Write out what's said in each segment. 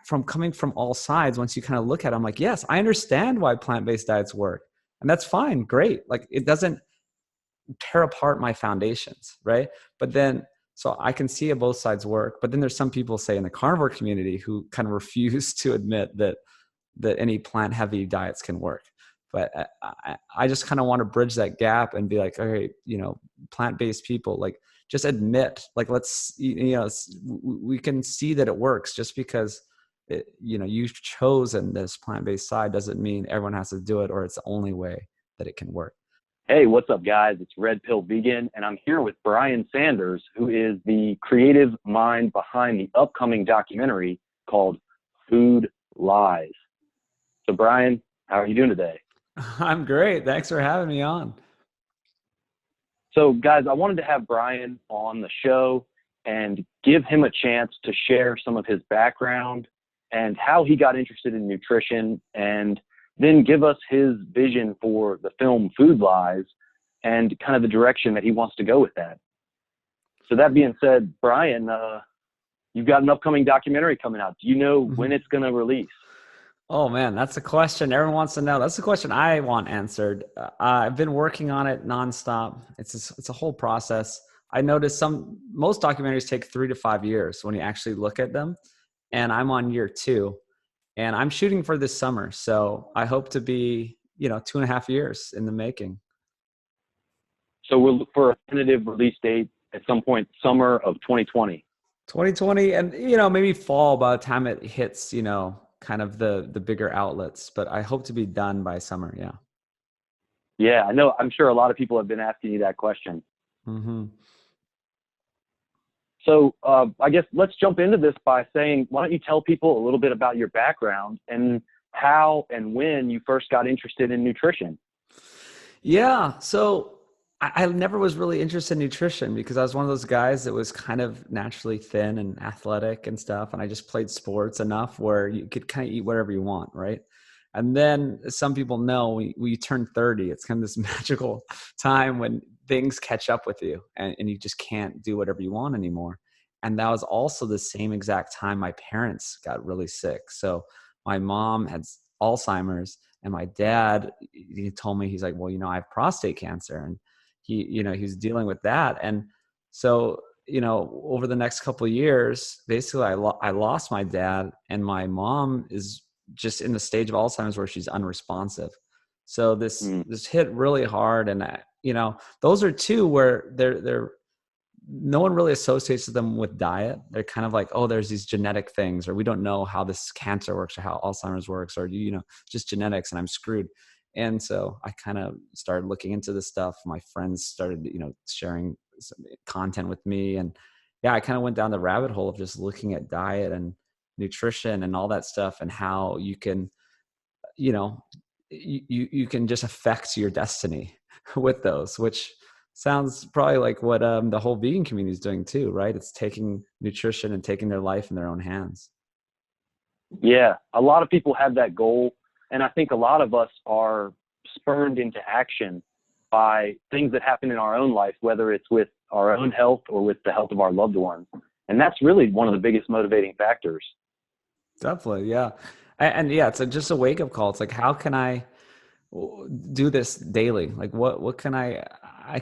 from coming from all sides, once you kind of look at it, I'm like, yes, I understand why plant-based diets work. And that's fine. Great. Like it doesn't tear apart my foundations. Right. But then, so I can see both sides work, but then there's some people say in the carnivore community who kind of refuse to admit that any plant heavy diets can work. But I just kind of want to bridge that gap and be like, okay, plant-based people, like just admit, like, let's, we can see that it works. Just because you've chosen this plant-based side doesn't mean everyone has to do it, or it's the only way that it can work. Hey, what's up, guys? It's Red Pill Vegan, and I'm here with Brian Sanders, who is the creative mind behind the upcoming documentary called Food Lies. So, Brian, how are you doing today? I'm great. Thanks for having me on. So, guys, I wanted to have Brian on the show and give him a chance to share some of his background and how he got interested in nutrition, and then give us his vision for the film Food Lies and kind of the direction that he wants to go with that. So that being said, Brian, you've got an upcoming documentary coming out. Do you know when it's going to release? Oh man, that's a question everyone wants to know. That's the question I want answered. I've been working on it nonstop. It's a whole process. I noticed most documentaries take 3 to 5 years when you actually look at them. And I'm on year 2. And I'm shooting for this summer. So I hope to be, 2.5 years in the making. So we'll look for a tentative release date at some point, summer of 2020. 2020, and, maybe fall by the time it hits, kind of the bigger outlets. But I hope to be done by summer, yeah. Yeah, I know. I'm sure a lot of people have been asking you that question. Mm-hmm. So I guess let's jump into this by saying, why don't you tell people a little bit about your background and how and when you first got interested in nutrition? Yeah. So I never was really interested in nutrition because I was one of those guys that was kind of naturally thin and athletic and stuff. And I just played sports enough where you could kind of eat whatever you want. Right. And then some people know when you turn 30, it's kind of this magical time when things catch up with you and you just can't do whatever you want anymore. And that was also the same exact time my parents got really sick. So my mom had Alzheimer's and my dad, he told me, he's like, well, I have prostate cancer, and he's dealing with that. And so, over the next couple of years, basically I lost my dad, and my mom is just in the stage of Alzheimer's where she's unresponsive. So this hit really hard. And, those are two where they're no one really associates them with diet. They're kind of like, oh, there's these genetic things, or we don't know how this cancer works or how Alzheimer's works, or, just genetics, and I'm screwed. And so I kind of started looking into this stuff. My friends started, sharing some content with me. And yeah, I kind of went down the rabbit hole of just looking at diet and nutrition and all that stuff, and how you can, you can just affect your destiny with those, which sounds probably like what the whole vegan community is doing too, right? It's taking nutrition and taking their life in their own hands. Yeah, a lot of people have that goal. And I think a lot of us are spurned into action by things that happen in our own life, whether it's with our own health or with the health of our loved ones. And that's really one of the biggest motivating factors. Definitely. Yeah. And yeah, it's just a wake up call. It's like, how can I do this daily? Like what can I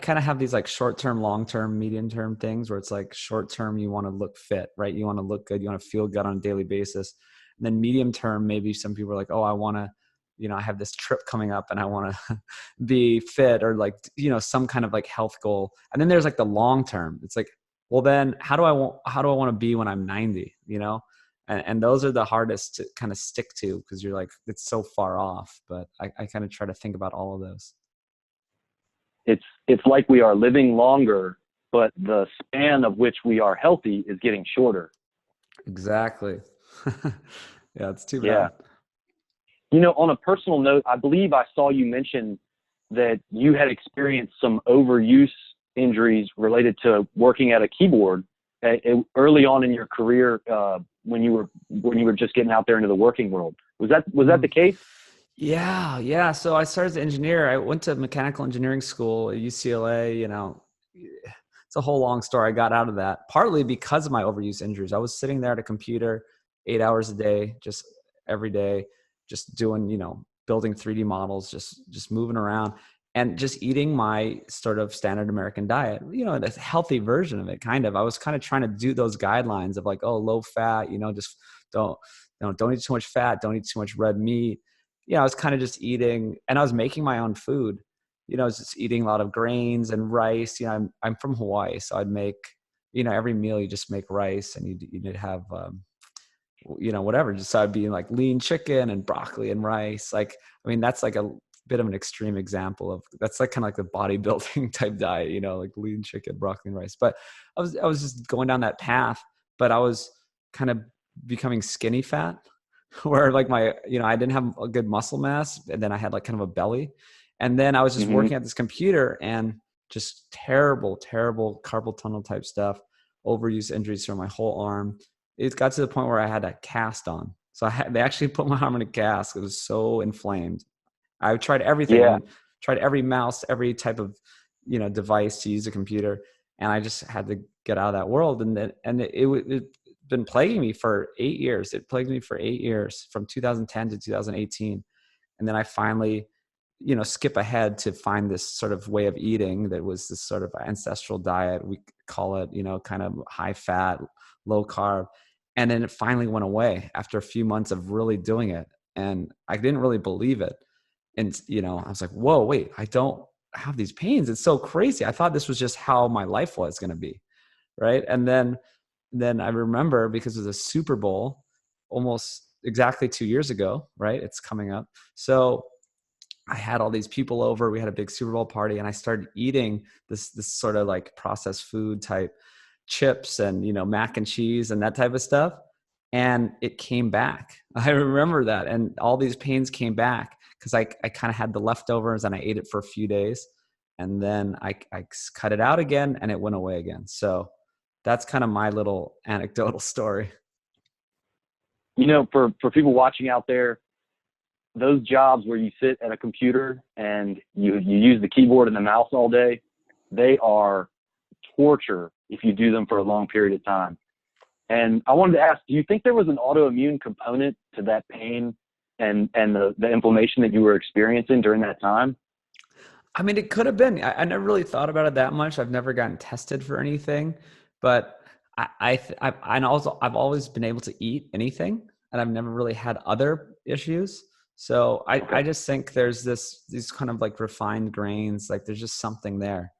kind of have these like short-term, long-term, medium-term things where it's like short-term, you want to look fit, right? You want to look good. You want to feel good on a daily basis. And then medium-term, maybe some people are like, oh, I want to, I have this trip coming up and I want to be fit, or like, some kind of like health goal. And then there's like the long-term. It's like, well, then how do I want to be when I'm 90, And those are the hardest to kind of stick to because you're like, it's so far off. But I kind of try to think about all of those. It's like we are living longer, but the span of which we are healthy is getting shorter. Exactly. Yeah, it's too bad. Yeah. On a personal note, I believe I saw you mention that you had experienced some overuse injuries related to working at a keyboard early on in your career when you were just getting out there into the working world. Was that the case? Yeah. So I started as an engineer. I went to mechanical engineering school at UCLA. It's a whole long story. I got out of that partly because of my overuse injuries. I was sitting there at a computer 8 hours a day, just every day, just doing, building 3D models, just moving around and just eating my sort of standard American diet, a healthy version of it. Kind of, I was kind of trying to do those guidelines of like, oh, low fat, just don't eat too much fat. Don't eat too much red meat. I was kind of just eating, and I was making my own food. I was just eating a lot of grains and rice. I'm from Hawaii, so I'd make, every meal you just make rice, and you'd have, whatever. Just so I'd be like lean chicken and broccoli and rice. Like, I mean, that's like a bit of an extreme example of, that's like kind of like the bodybuilding type diet, like lean chicken, broccoli and rice. But I was just going down that path, but I was kind of becoming skinny fat where like I didn't have a good muscle mass, and then I had like kind of a belly. And then I was just working at this computer, and just terrible carpal tunnel type stuff, overuse injuries from my whole arm. It got to the point where I had a cast on. So they actually put my arm in a cast. It was so inflamed. I tried everything. Yeah. Tried every mouse, every type of, device to use a computer. And I just had to get out of that world. And it's been plaguing me for 8 years. It plagued me for 8 years, from 2010 to 2018. And then I finally, skip ahead to find this sort of way of eating that was this sort of ancestral diet. We call it, kind of high fat, low carb. And then it finally went away after a few months of really doing it. And I didn't really believe it. And, I was like, whoa, wait, I don't have these pains. It's so crazy. I thought this was just how my life was going to be. Right. And then I remember, because of the Super Bowl almost exactly 2 years ago, right? It's coming up. So I had all these people over, we had a big Super Bowl party, and I started eating this sort of like processed food type chips and, mac and cheese and that type of stuff. And it came back. I remember that. And all these pains came back because I kind of had the leftovers, and I ate it for a few days, and then I cut it out again, and it went away again. So that's kind of my little anecdotal story. For people watching out there, those jobs where you sit at a computer and you use the keyboard and the mouse all day, they are torture if you do them for a long period of time. And I wanted to ask, do you think there was an autoimmune component to that pain and the inflammation that you were experiencing during that time? I mean, it could have been. I never really thought about it that much. I've never gotten tested for anything, but I've always been able to eat anything, and I've never really had other issues. So I just think there's these kind of like refined grains, like there's just something there,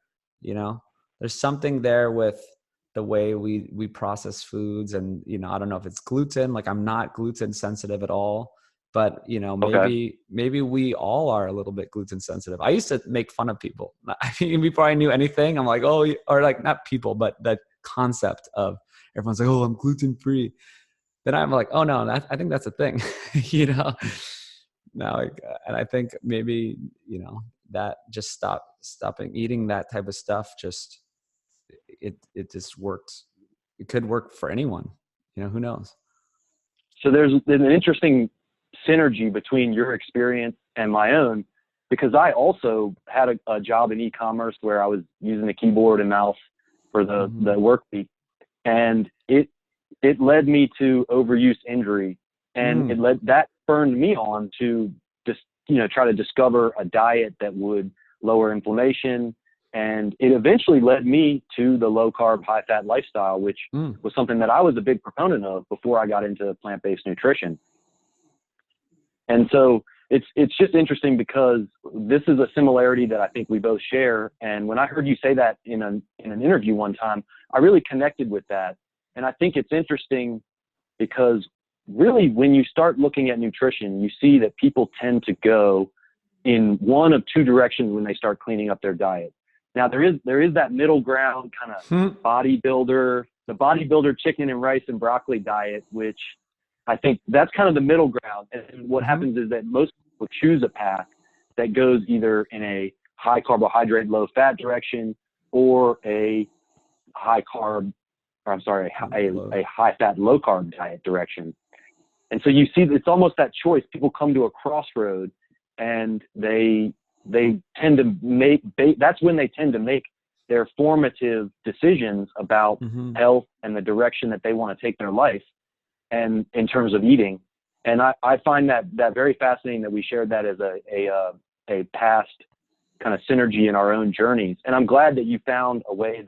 there's something there with the way we process foods. And, I don't know if it's gluten, like I'm not gluten sensitive at all, but maybe we all are a little bit gluten sensitive. I used to make fun of people. I mean, before I knew anything, I'm like, oh, or like not people, but that concept of everyone's like, oh, I'm gluten free. Then I'm like, oh no, I think that's a thing, Now, and I think maybe, that just stopping eating that type of stuff, just, it just works. It could work for anyone, who knows? So there's an interesting synergy between your experience and my own, because I also had a job in e-commerce where I was using a keyboard and mouse for the work week. And it led me to overuse injury. And that spurred me on to just, try to discover a diet that would lower inflammation. And it eventually led me to the low carb, high fat lifestyle, which was something that I was a big proponent of before I got into plant-based nutrition. And so it's just interesting because this is a similarity that I think we both share. And when I heard you say that in an interview one time, I really connected with that. And I think it's interesting because really when you start looking at nutrition, you see that people tend to go in one of two directions when they start cleaning up their diet. Now there is that middle ground kind of bodybuilder, the bodybuilder chicken and rice and broccoli diet, which I think that's kind of the middle ground. And what happens is that most people choose a path that goes either in a high carbohydrate, low fat direction or a high fat, low carb diet direction. And so you see, it's almost that choice. People come to a crossroad and they tend to that's when they tend to make their formative decisions about health and the direction that they want to take their life. and in terms of eating. And I find that very fascinating that we shared that as a past kind of synergy in our own journeys. And I'm glad that you found a way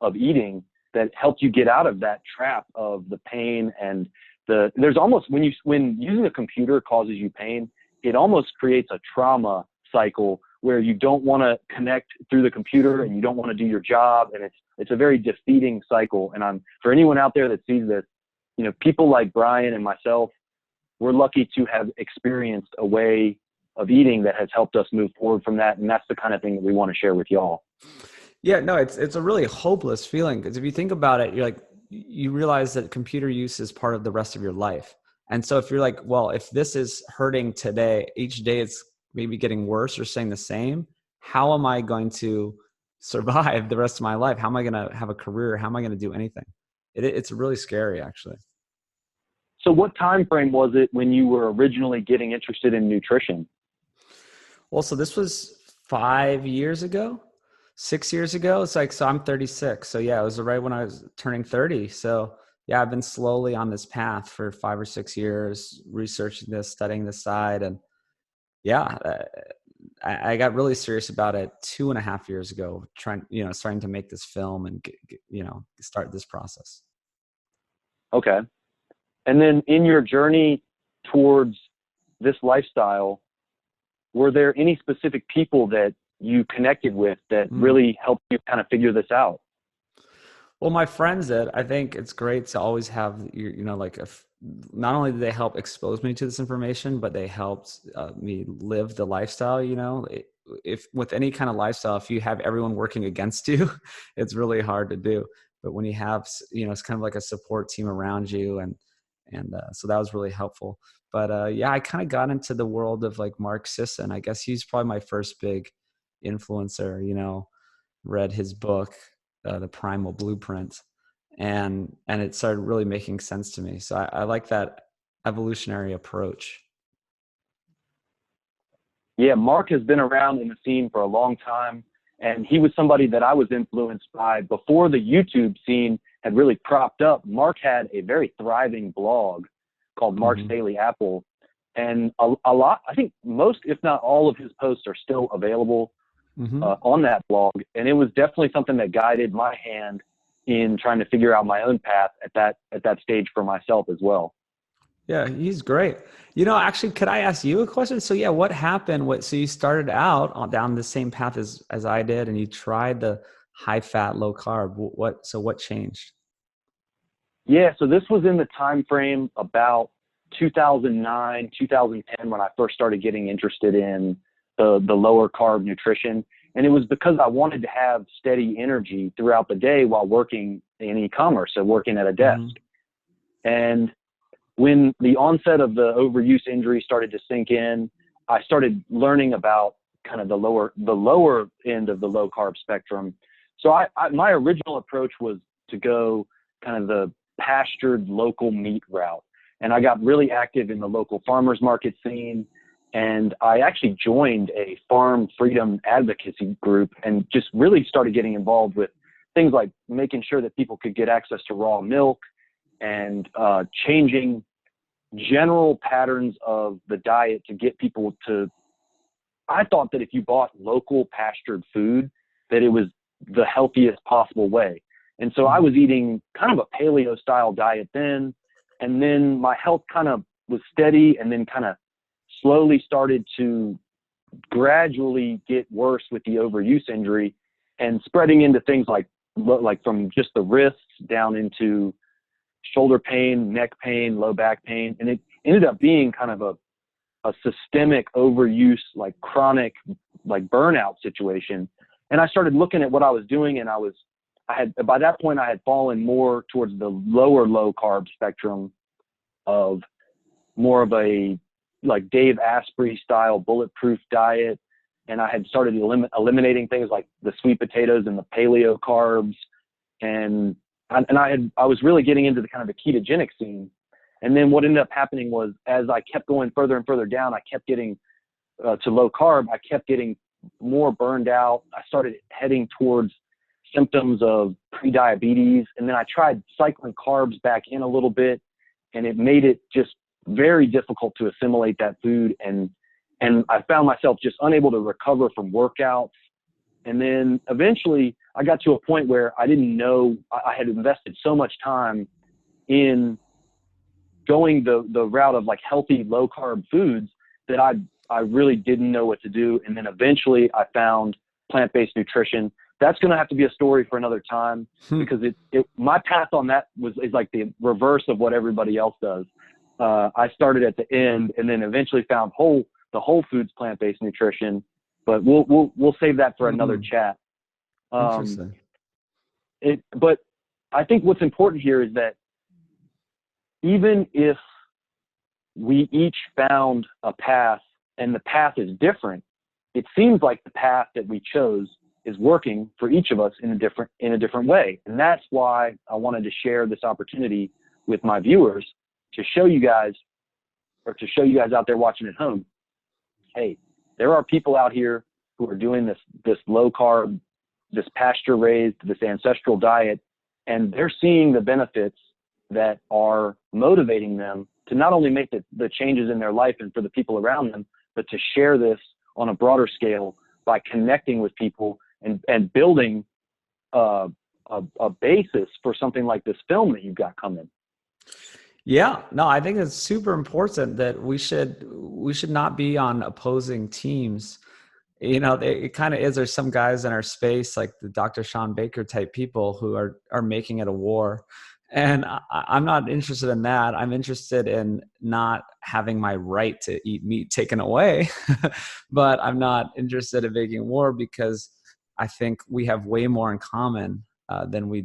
of eating that helped you get out of that trap of the pain. And there's almost, when using a computer causes you pain, it almost creates a trauma cycle where you don't want to connect through the computer and you don't want to do your job. And it's a very defeating cycle. And for anyone out there that sees this, people like Brian and myself, we're lucky to have experienced a way of eating that has helped us move forward from that. And that's the kind of thing that we want to share with y'all. Yeah, no, it's a really hopeless feeling, because if you think about it, you realize that computer use is part of the rest of your life. And so if you're like, well, if this is hurting today, each day it's maybe getting worse or staying the same, how am I going to survive the rest of my life? How am I going to have a career? How am I going to do anything? It's really scary, actually. So what time frame was it when you were originally getting interested in nutrition? Well, so this was 5 years ago, 6 years ago. It's like, so I'm 36. So yeah, it was right when I was turning 30. So yeah, I've been slowly on this path for 5 or 6 years, researching this, studying this side. And yeah, I got really serious about it 2.5 years ago, starting to make this film and, start this process. Okay. And then in your journey towards this lifestyle, were there any specific people that you connected with that really helped you kind of figure this out? Well, my friends did. I think it's great to always have, not only did they help expose me to this information, but they helped me live the lifestyle. If with any kind of lifestyle, if you have everyone working against you, it's really hard to do. But when you have, it's kind of like a support team around you. And so that was really helpful. But yeah, I kind of got into the world of like Mark Sisson. I guess he's probably my first big influencer, read his book, The Primal Blueprint, and it started really making sense to me. So I like that evolutionary approach. Yeah, Mark has been around in the scene for a long time, and he was somebody that I was influenced by before the YouTube scene had really propped up. Mark had a very thriving blog called Mark's Daily Apple, and a lot, I think most, if not all of his posts are still available on that blog. And it was definitely something that guided my hand in trying to figure out my own path at that stage for myself as well. Yeah, he's great. Actually, could I ask you a question? So yeah, what happened? So you started out down the same path as I did, and you tried the high fat, low carb. What changed? Yeah, so this was in the time frame about 2009, 2010, when I first started getting interested in the lower carb nutrition. And it was because I wanted to have steady energy throughout the day while working in e-commerce, so working at a desk. And when the onset of the overuse injury started to sink in, I started learning about kind of the lower end of the low carb spectrum. So my original approach was to go kind of the pastured local meat route. And I got really active in the local farmers market scene. And I actually joined a farm freedom advocacy group and just really started getting involved with things like making sure that people could get access to raw milk and changing general patterns of the diet to get people to, I thought that if you bought local pastured food, that it was the healthiest possible way. And so I was eating kind of a paleo style diet then, and then my health kind of was steady and then kind of slowly started to gradually get worse with the overuse injury and spreading into things like from just the wrists down into shoulder pain, neck pain, low back pain. And it ended up being kind of a systemic overuse, like chronic, like burnout situation. And I started looking at what I was doing, and by that point I had fallen more towards the low carb spectrum of more of a like Dave Asprey style bulletproof diet. And I had started eliminating things like the sweet potatoes and the paleo carbs. And I was really getting into the kind of the ketogenic scene. And then what ended up happening was, as I kept going further and further down, I kept getting to low carb. I kept getting more burned out. I started heading towards symptoms of pre-diabetes. And then I tried cycling carbs back in a little bit. and it made it just very difficult to assimilate that food. And I found myself just unable to recover from workouts. And then eventually I got to a point where I didn't know, I had invested so much time in going the route of like healthy, low carb foods that I really didn't know what to do. And then eventually I found plant-based nutrition. That's going to have to be a story for another time, because my path on that is like the reverse of what everybody else does. I started at the end and then eventually found the whole foods plant-based nutrition, but we'll save that for another chat. Interesting. But I think what's important here is that even if we each found a path and the path is different, it seems like the path that we chose is working for each of us in a different way. And that's why I wanted to share this opportunity with my viewers to show you guys out there watching at home, hey, there are people out here who are doing this low carb, this pasture raised, this ancestral diet, and they're seeing the benefits that are motivating them to not only make the changes in their life and for the people around them, but to share this on a broader scale by connecting with people and building a basis for something like this film that you've got coming. Yeah, no, I think it's super important that we should not be on opposing teams. You know, it kind of is. There's some guys in our space, like the Dr. Sean Baker type people, who are making it a war. And I'm not interested in that. I'm interested in not having my right to eat meat taken away, but I'm not interested in making war, because I think we have way more in common than we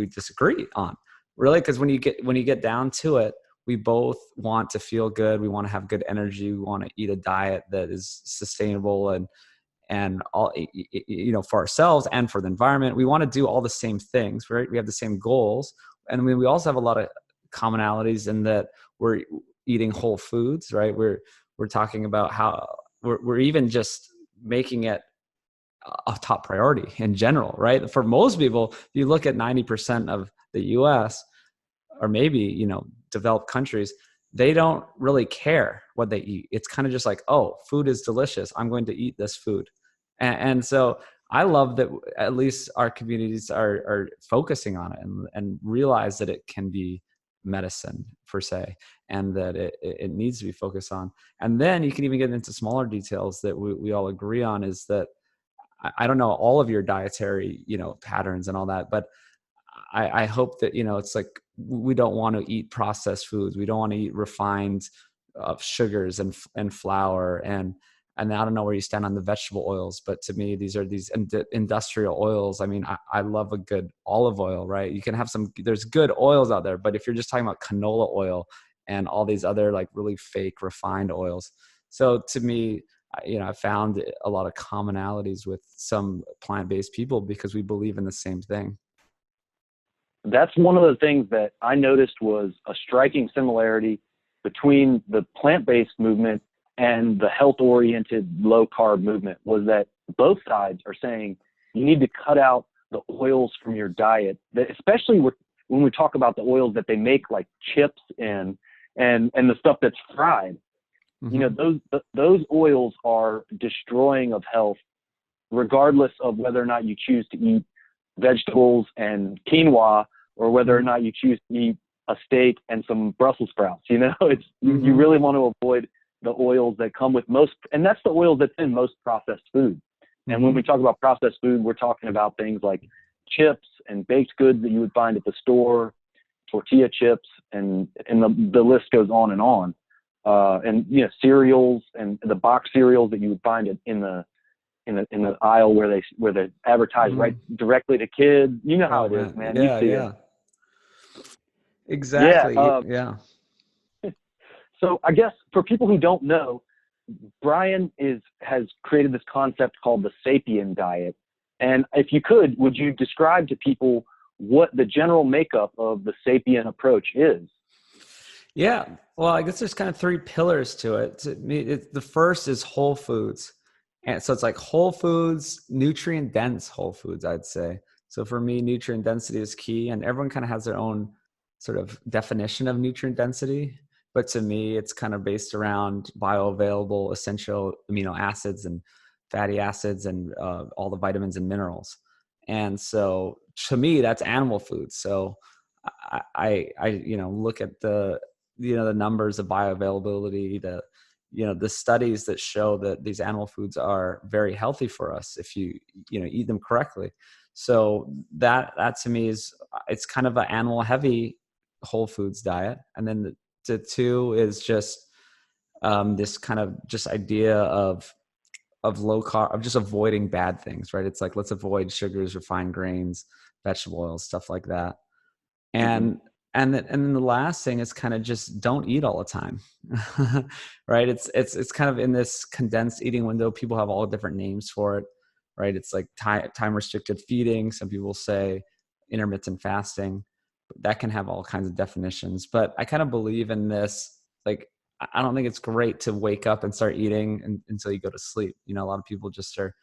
disagree on. Really, because when you get down to it, we both want to feel good. We want to have good energy. We want to eat a diet that is sustainable and all, you know, for ourselves and for the environment. We want to do all the same things, right? We have the same goals. And we also have a lot of commonalities in that we're eating whole foods, right? We're talking about how we're even just making it a top priority in general, right? For most people, if you look at 90% of the US, or maybe, you know, developed countries, they don't really care what they eat. It's kind of just like, oh, food is delicious, I'm going to eat this food. And so I love that at least our communities are focusing on it and realize that it can be medicine per se, and that it needs to be focused on. And then you can even get into smaller details that we all agree on, is that I don't know all of your dietary, you know, patterns and all that, but I hope that, you know, it's like, we don't want to eat processed foods. We don't want to eat refined sugars and flour. And I don't know where you stand on the vegetable oils, but to me, these are these industrial oils. I mean, I love a good olive oil, right? You can have there's good oils out there, but if you're just talking about canola oil and all these other like really fake refined oils. So to me, you know, I found a lot of commonalities with some plant-based people because we believe in the same thing. That's one of the things that I noticed was a striking similarity between the plant-based movement and the health-oriented low-carb movement, was that both sides are saying you need to cut out the oils from your diet, especially when we talk about the oils that they make like chips and the stuff that's fried. Mm-hmm. You know, those oils are destroying of health, regardless of whether or not you choose to eat vegetables and quinoa, or whether or not you choose to eat a steak and some Brussels sprouts. You know, mm-hmm. You really want to avoid the oils that come with most, and that's the oil that's in most processed food. Mm-hmm. And when we talk about processed food, we're talking about things like chips and baked goods that you would find at the store, tortilla chips, and the list goes on and on. And you know, cereals and the box cereals that you would find in the aisle where they advertise right directly to kids. You know how it is, man. Yeah, yeah. Exactly. Yeah. So I guess for people who don't know, Brian has created this concept called the Sapien Diet. And if you could, would you describe to people what the general makeup of the Sapien approach is? Yeah. Well, I guess there's kind of three pillars to it. The first is whole foods. And so it's like whole foods, nutrient dense whole foods, I'd say. So for me, nutrient density is key, and everyone kind of has their own sort of definition of nutrient density. But to me, it's kind of based around bioavailable essential amino acids and fatty acids and all the vitamins and minerals. And so to me, that's animal food. So I look at the numbers of bioavailability, the studies that show that these animal foods are very healthy for us if you eat them correctly. So that to me it's kind of an animal heavy whole foods diet. And then the two is just this kind of just idea of low carb, of just avoiding bad things, right? It's like, let's avoid sugars, refined grains, vegetable oils, stuff like that. And then the last thing is kind of just don't eat all the time. Right? It's kind of in this condensed eating window. People have all different names for it, right? It's like time restricted feeding. Some people say intermittent fasting. That can have all kinds of definitions. But I kind of believe in this. Like, I don't think it's great to wake up and start eating until you go to sleep. A lot of people just are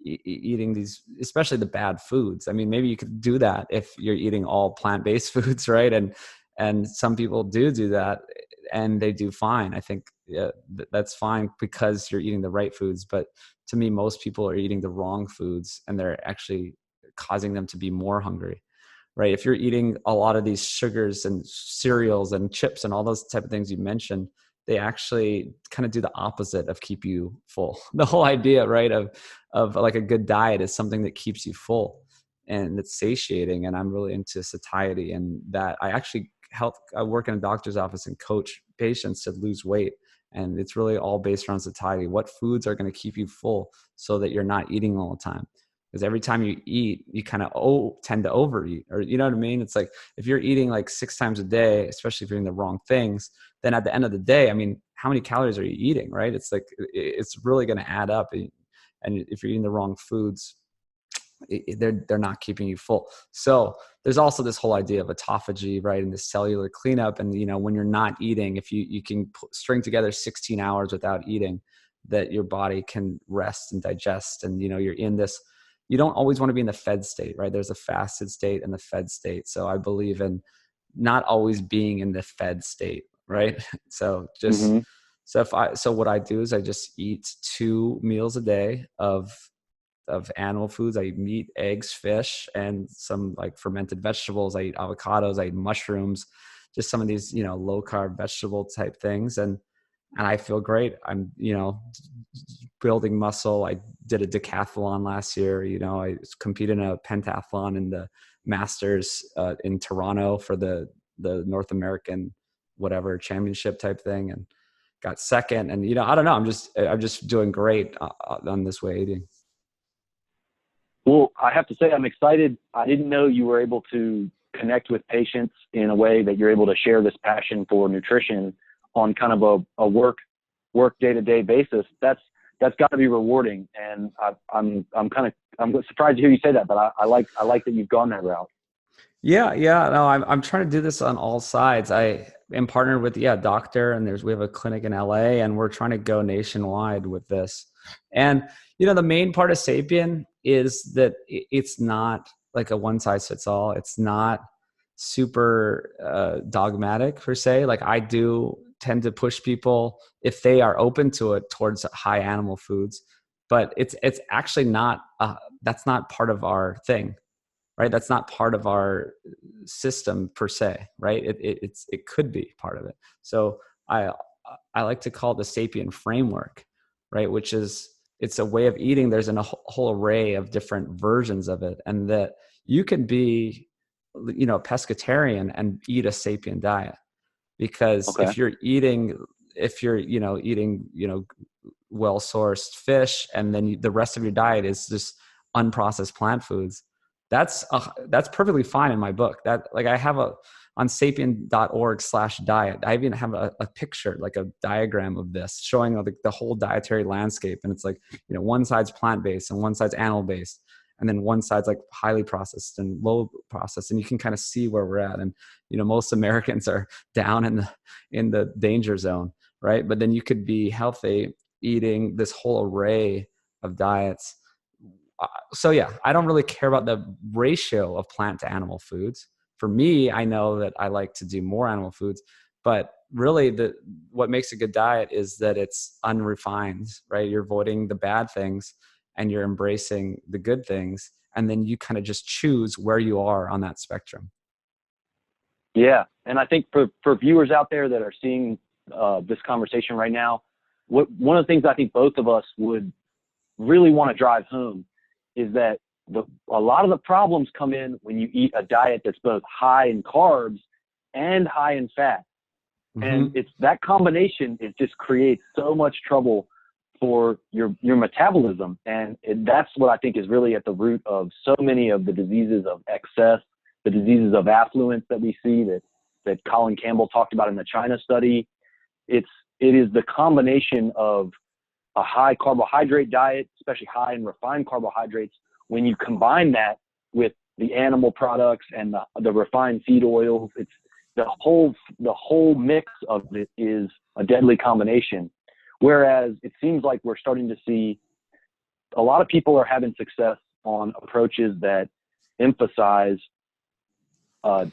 eating these, especially the bad foods. I mean, maybe you could do that if you're eating all plant-based foods, right? And some people do that, and they do fine. I think that's fine because you're eating the right foods. But to me, most people are eating the wrong foods, and they're actually causing them to be more hungry, right? If you're eating a lot of these sugars and cereals and chips and all those type of things you mentioned, they actually kind of do the opposite of keep you full. The whole idea, right, of like a good diet is something that keeps you full and it's satiating. And I'm really into satiety, and that I actually I work in a doctor's office and coach patients to lose weight. And it's really all based around satiety. What foods are going to keep you full so that you're not eating all the time? Because every time you eat, you kind of tend to overeat, or you know what I mean? It's like if you're eating like 6 times a day, especially if you're doing the wrong things, then at the end of the day, I mean, how many calories are you eating, right? It's like, it's really going to add up. And if you're eating the wrong foods, they're not keeping you full. So there's also this whole idea of autophagy, right? And the cellular cleanup. And, when you're not eating, if you can string together 16 hours without eating, that your body can rest and digest. And, you're in this, you don't always want to be in the fed state, right? There's a fasted state and the fed state. So I believe in not always being in the fed state, right? So just, so what I do is I just eat 2 meals a day of animal foods. I eat meat, eggs, fish, and some like fermented vegetables. I eat avocados, I eat mushrooms, just some of these, low carb vegetable type things. And I feel great. I'm, building muscle. I did a decathlon last year. I competed in a pentathlon in the Masters in Toronto for the North American whatever championship type thing, and got second. And I don't know. I'm just doing great on this way eating. Well, I have to say I'm excited. I didn't know you were able to connect with patients in a way that you're able to share this passion for nutrition on kind of a work day-to-day basis. That's got to be rewarding. And I'm surprised to hear you say that, but I like that you've gone that route. Yeah. No, I'm trying to do this on all sides. I am partnered with a doctor, and we have a clinic in LA, and we're trying to go nationwide with this. And the main part of Sapien is that it's not like a one size fits all. It's not super dogmatic per se. Like, I do tend to push people, if they are open to it, towards high animal foods, but it's actually not that's not part of our thing, right? That's not part of our system per se, right? It could be part of it. So I like to call it the Sapien Framework, right? Which is, it's a way of eating. There's a whole array of different versions of it, and that you can be, pescatarian and eat a Sapien diet, because if you're eating, well-sourced fish, and then the rest of your diet is just unprocessed plant foods, that's perfectly fine in my book. That, like, I have on sapien.org/diet, I even have a picture, like a diagram of this, showing the whole dietary landscape. And it's like, one side's plant-based and one side's animal-based, and then one side's like highly processed and low processed. And you can kind of see where we're at. And, most Americans are down in the danger zone, right? But then you could be healthy eating this whole array of diets. So yeah, I don't really care about the ratio of plant to animal foods. for me, I know that I like to do more animal foods, but really what makes a good diet is that it's unrefined, right? You're avoiding the bad things and you're embracing the good things. And then you kind of just choose where you are on that spectrum. Yeah. And I think for viewers out there that are seeing this conversation right now, one of the things I think both of us would really want to drive home is that a lot of the problems come in when you eat a diet that's both high in carbs and high in fat. Mm-hmm. And it's that combination, it just creates so much trouble for your metabolism. And that's what I think is really at the root of so many of the diseases of excess, the diseases of affluence that we see that Colin Campbell talked about in the China study. It is the combination of a high carbohydrate diet, especially high in refined carbohydrates. When you combine that with the animal products and the refined feed oils, it's the whole mix of it is a deadly combination. Whereas it seems like we're starting to see a lot of people are having success on approaches that emphasize a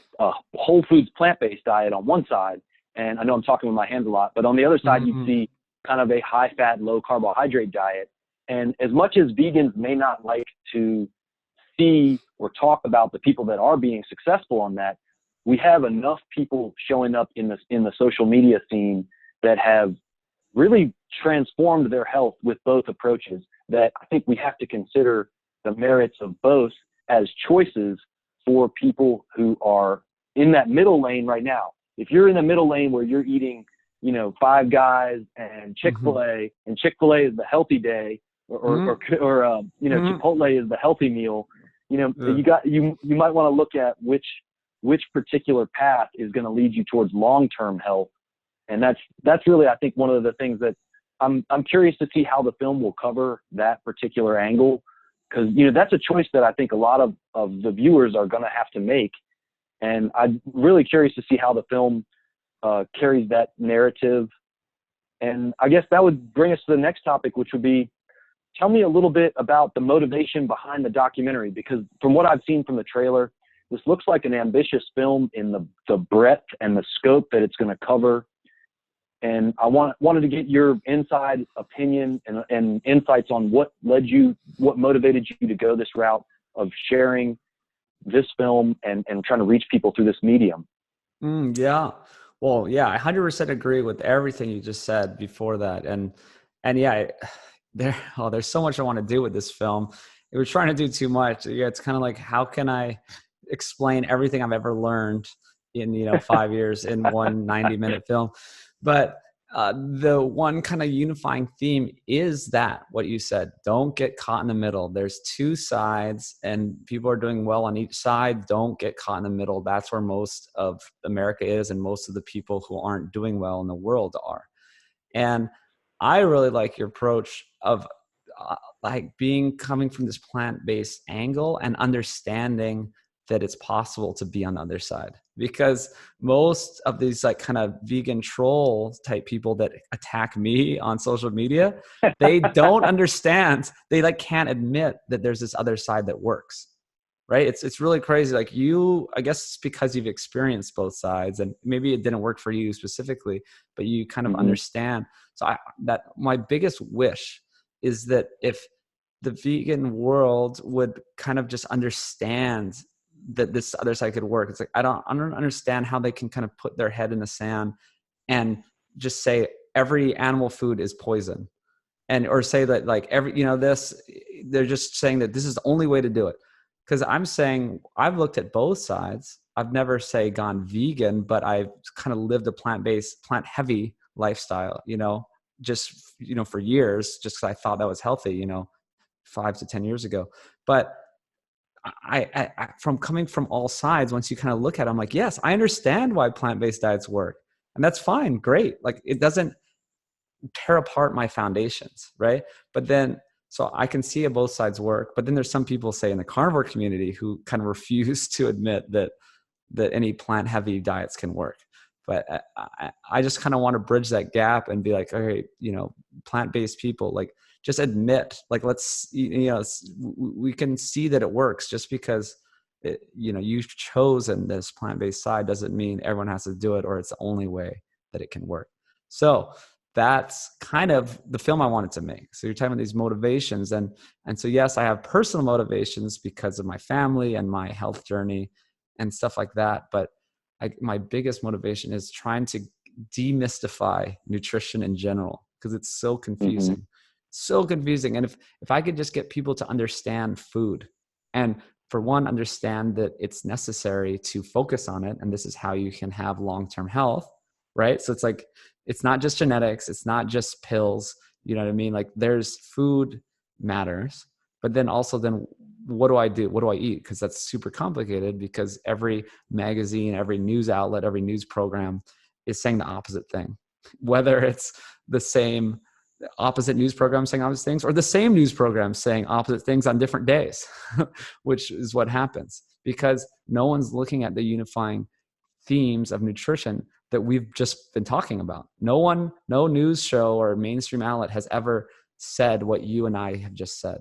whole foods plant-based diet on one side. And I know I'm talking with my hands a lot, but on the other side, you see kind of a high fat, low carbohydrate diet. And as much as vegans may not like to see or talk about the people that are being successful on that, we have enough people showing up in the social media scene that have really transformed their health with both approaches, that I think we have to consider the merits of both as choices for people who are in that middle lane right now. If you're in the middle lane where you're eating, Five Guys and Chick-fil-A, and Chick-fil-A is the healthy day, or Chipotle is the healthy meal, you might want to look at which particular path is going to lead you towards long-term health. And that's really, I think, one of the things that I'm curious to see how the film will cover that particular angle, because, that's a choice that I think a lot of the viewers are going to have to make. And I'm really curious to see how the film carries that narrative. And I guess that would bring us to the next topic, which would be, tell me a little bit about the motivation behind the documentary, because from what I've seen from the trailer, this looks like an ambitious film in the breadth and the scope that it's going to cover. And I wanted to get your inside opinion and insights on what motivated you to go this route of sharing this film and trying to reach people through this medium. Yeah. Well, yeah, I 100% agree with everything you just said before that. And yeah, there's so much I want to do with this film. If we're trying to do too much, yeah, it's kind of like, how can I explain everything I've ever learned in 5 years in one 90-minute film? But the one kind of unifying theme is that what you said, don't get caught in the middle. There's two sides and people are doing well on each side. Don't get caught in the middle. That's where most of America is, and most of the people who aren't doing well in the world are. And I really like your approach of coming from this plant-based angle and understanding that it's possible to be on the other side, because most of these kind of vegan troll type people that attack me on social media, they don't understand. They can't admit that there's this other side that works, right? It's really crazy. I guess it's because you've experienced both sides, and maybe it didn't work for you specifically, but you kind of understand. So that my biggest wish is that if the vegan world would kind of just understand that this other side could work. It's I don't understand how they can kind of put their head in the sand and just say every animal food is poison, or say that they're just saying that this is the only way to do it. Because I'm saying I've looked at both sides. I've never gone vegan, but I've kind of lived a plant-based, plant-heavy lifestyle, for years, just because I thought that was healthy, 5 to 10 years ago. But I from coming from all sides, once you kind of look at it, I'm like, yes, I understand why plant-based diets work. And that's fine. Great. It doesn't tear apart my foundations. Right. But then, so I can see both sides work, but then there's some people, say in the carnivore community, who kind of refuse to admit that any plant-heavy diets can work. But I just kind of want to bridge that gap and be like, okay, plant-based people, just admit, let's, we can see that it works. Just because you've chosen this plant-based side doesn't mean everyone has to do it or it's the only way that it can work. So that's kind of the film I wanted to make. So you're talking about these motivations, and so yes, I have personal motivations because of my family and my health journey and stuff like that. But my biggest motivation is trying to demystify nutrition in general, because it's so confusing. Mm-hmm. So confusing. And if I could just get people to understand food, and for one, understand that it's necessary to focus on it, and this is how you can have long-term health, right? So it's like, it's not just genetics, it's not just pills, you know what I mean? Like, there's food matters, but then also then what do I do? What do I eat? Because that's super complicated, because every magazine, every news outlet, every news program is saying the opposite thing, whether it's the same opposite news program saying opposite things, or the same news program saying opposite things on different days, which is what happens because no one's looking at the unifying themes of nutrition that we've just been talking about. No news show or mainstream outlet has ever said what you and I have just said.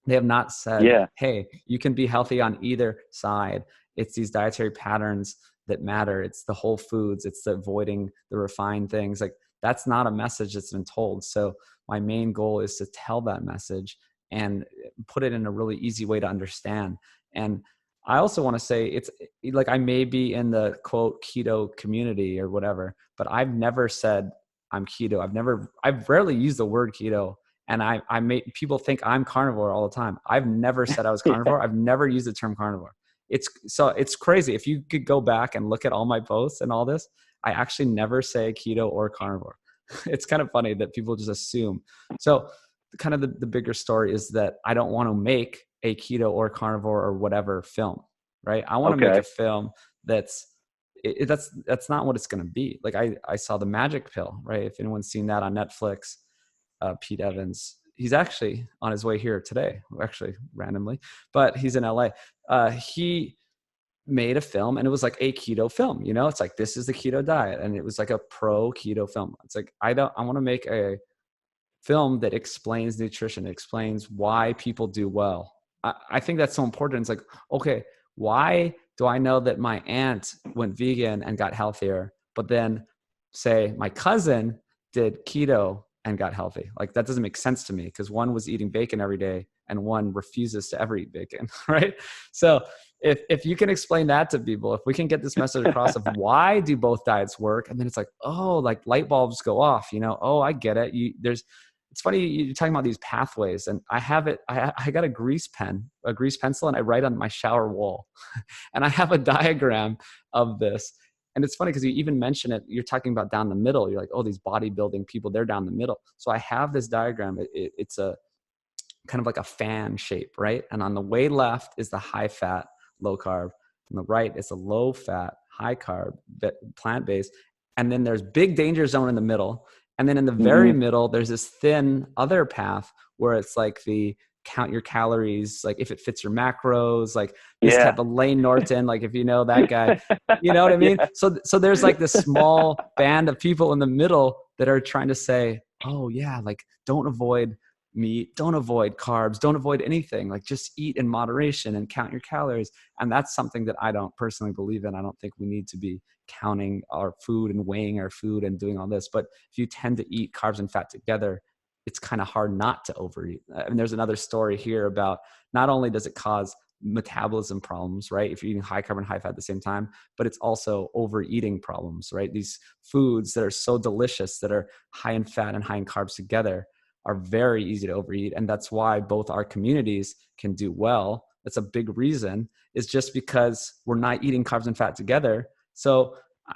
They have not said, Yeah. hey, you can be healthy on either side. It's these dietary patterns that matter. It's the whole foods. It's the avoiding the refined things. Like, that's not a message that's been told. So my main goal is to tell that message and put it in a really easy way to understand. And I also want to say, it's like, I may be in the quote keto community or whatever, but I've never said I'm keto. I've rarely used the word keto. And I make people think I'm carnivore all the time. I've never said I was carnivore. Yeah. I've never used the term carnivore. It's crazy. If you could go back and look at all my posts and all this, I actually never say keto or carnivore. It's kind of funny that people just assume. So kind of the bigger story is that I don't want to make a keto or carnivore or whatever film, right? I want to make Okay. a film that's not what it's going to be. Like, I saw The Magic Pill, right? If anyone's seen that on Netflix, Pete Evans, he's actually on his way here today, actually randomly, but he's in LA. He made a film, and it was like a keto film, it's like, this is the keto diet. And it was like a pro keto film. It's like, I want to make a film that explains nutrition, explains why people do well. I think that's so important. It's like, okay, why do I know that my aunt went vegan and got healthier, but then say my cousin did keto and got healthy? Like, that doesn't make sense to me, because one was eating bacon every day and one refuses to ever eat bacon, right? So if you can explain that to people, if we can get this message across of why do both diets work, and then it's like, oh, like light bulbs go off, oh, I get it. It's funny you're talking about these pathways, and I have it. I got a grease pencil, and I write on my shower wall, and I have a diagram of this. And it's funny because you even mention it. You're talking about down the middle. You're like, oh, these bodybuilding people, they're down the middle. So I have this diagram. It's a kind of like a fan shape, right? And on the way left is the high fat, low carb. On the right is the low fat, high carb, plant-based. And then there's big danger zone in the middle. And then in the very middle, there's this thin other path where it's like the count your calories, like if it fits your macros, like this type of Lane Norton, like if you know that guy, you know what I mean? Yeah. So there's like this small band of people in the middle that are trying to say, oh yeah, like don't avoid meat, don't avoid carbs, don't avoid anything, like just eat in moderation and count your calories. And that's something that I don't personally believe in. I don't think we need to be counting our food and weighing our food and doing all this. But if you tend to eat carbs and fat together, it's kind of hard not to overeat. And there's another story here about not only does it cause metabolism problems, right? If you're eating high carb and high fat at the same time, but it's also overeating problems, right? These foods that are so delicious that are high in fat and high in carbs together are very easy to overeat. And that's why both our communities can do well. That's a big reason, is just because we're not eating carbs and fat together. So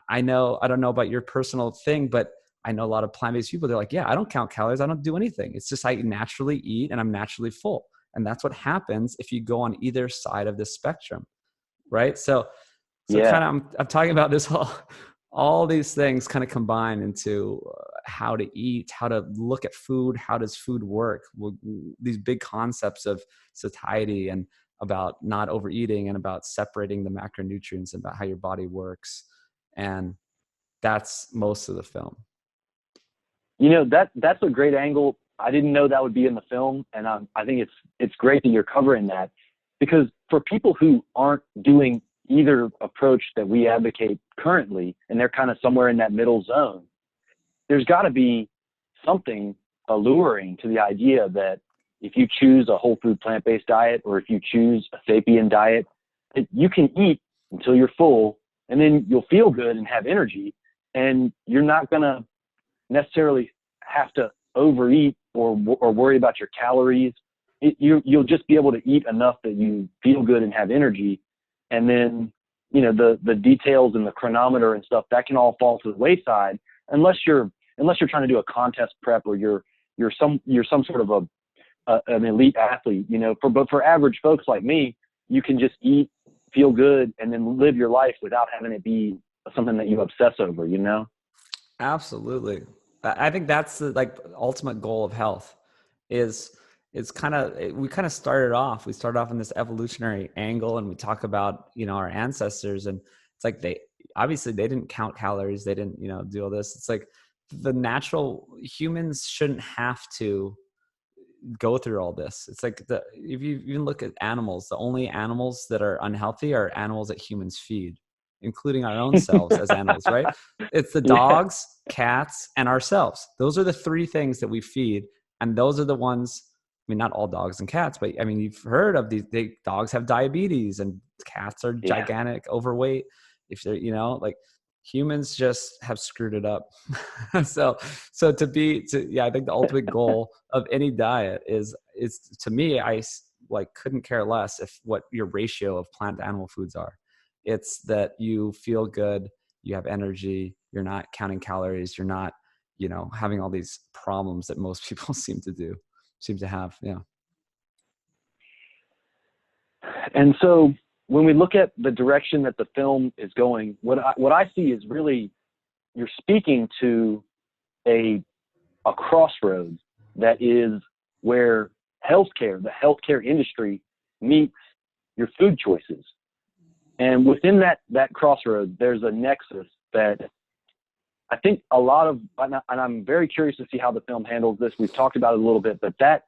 I don't know about your personal thing, but I know a lot of plant-based people, they're like, yeah, I don't count calories. I don't do anything. It's just I naturally eat and I'm naturally full. And that's what happens if you go on either side of this spectrum, right? So kind of I'm talking about this all these things kind of combine into how to eat, how to look at food, how does food work? These big concepts of satiety and about not overeating and about separating the macronutrients and about how your body works. And that's most of the film. That's a great angle. I didn't know that would be in the film, and I think it's great that you're covering that. Because for people who aren't doing either approach that we advocate currently, and they're kind of somewhere in that middle zone, there's got to be something alluring to the idea that if you choose a whole food plant-based diet, or if you choose a Sapien diet, that you can eat until you're full, and then you'll feel good and have energy, and you're not going to necessarily have to overeat or worry about your calories. You'll just be able to eat enough that you feel good and have energy. And then, you know, the details and the chronometer and stuff, that can all fall to the wayside unless you're trying to do a contest prep, or you're some sort of an elite athlete, you know. But for average folks like me, you can just eat, feel good, and then live your life without having it be something that you obsess over, you know? Absolutely. I think that's the like ultimate goal of health is we kind of started off in this evolutionary angle, and we talk about, you know, our ancestors, and it's like they didn't count calories. They didn't, you know, do all this. It's like the natural humans shouldn't have to go through all this. It's like if you even look at animals, the only animals that are unhealthy are animals that humans feed, including our own selves as animals, right? It's the dogs, cats, and ourselves. Those are the three things that we feed. And those are the ones, I mean, not all dogs and cats, but I mean, you've heard of these, dogs have diabetes and cats are gigantic, overweight. If they're, you know, like humans just have screwed it up. so I think the ultimate goal of any diet is to me, I like couldn't care less if what your ratio of plant to animal foods are. It's that you feel good, you have energy, you're not counting calories, you're not, you know, having all these problems that most people seem to have. Yeah. And so when we look at the direction that the film is going, what I see is really, you're speaking to a crossroads that is where the healthcare industry meets your food choices. And within that crossroads, there's a nexus that I think a lot of, and I'm very curious to see how the film handles this. We've talked about it a little bit, but that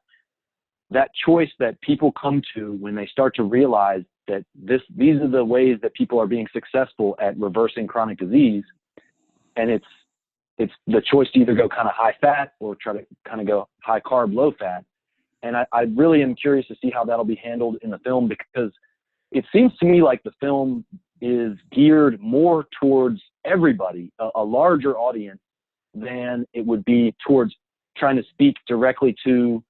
choice that people come to when they start to realize that these are the ways that people are being successful at reversing chronic disease. And it's the choice to either go kind of high fat or try to kind of go high carb, low fat. And I really am curious to see how that'll be handled in the film, because it seems to me like the film is geared more towards everybody, a larger audience, than it would be towards trying to speak directly to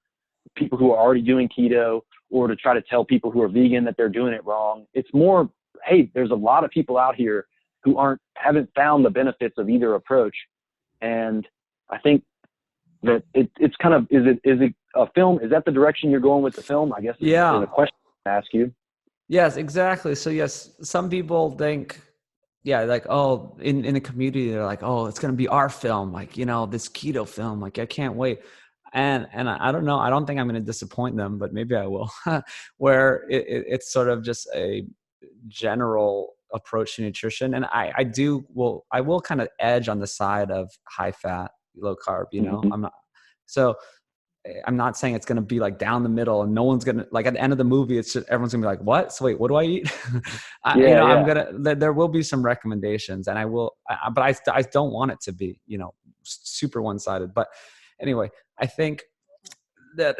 people who are already doing keto, or to try to tell people who are vegan that they're doing it wrong. It's more, hey, there's a lot of people out here who haven't found the benefits of either approach. And I think that it's kind of, is it a film? Is that the direction you're going with the film? I guess is a question to ask you. Yes, exactly. So yes, some people think, like, oh, in the community, they're like, oh, it's going to be our film. Like, you know, this keto film, like, I can't wait. And I don't know, I don't think I'm going to disappoint them, but maybe I will, where it's sort of just a general approach to nutrition. And I will kind of edge on the side of high fat, low carb, you know, I'm not saying it's going to be like down the middle and no one's going to, like, at the end of the movie, it's just, everyone's going to be like, what? So wait, what do I eat? There will be some recommendations, and but I don't want it to be, you know, super one-sided. But anyway, I think that,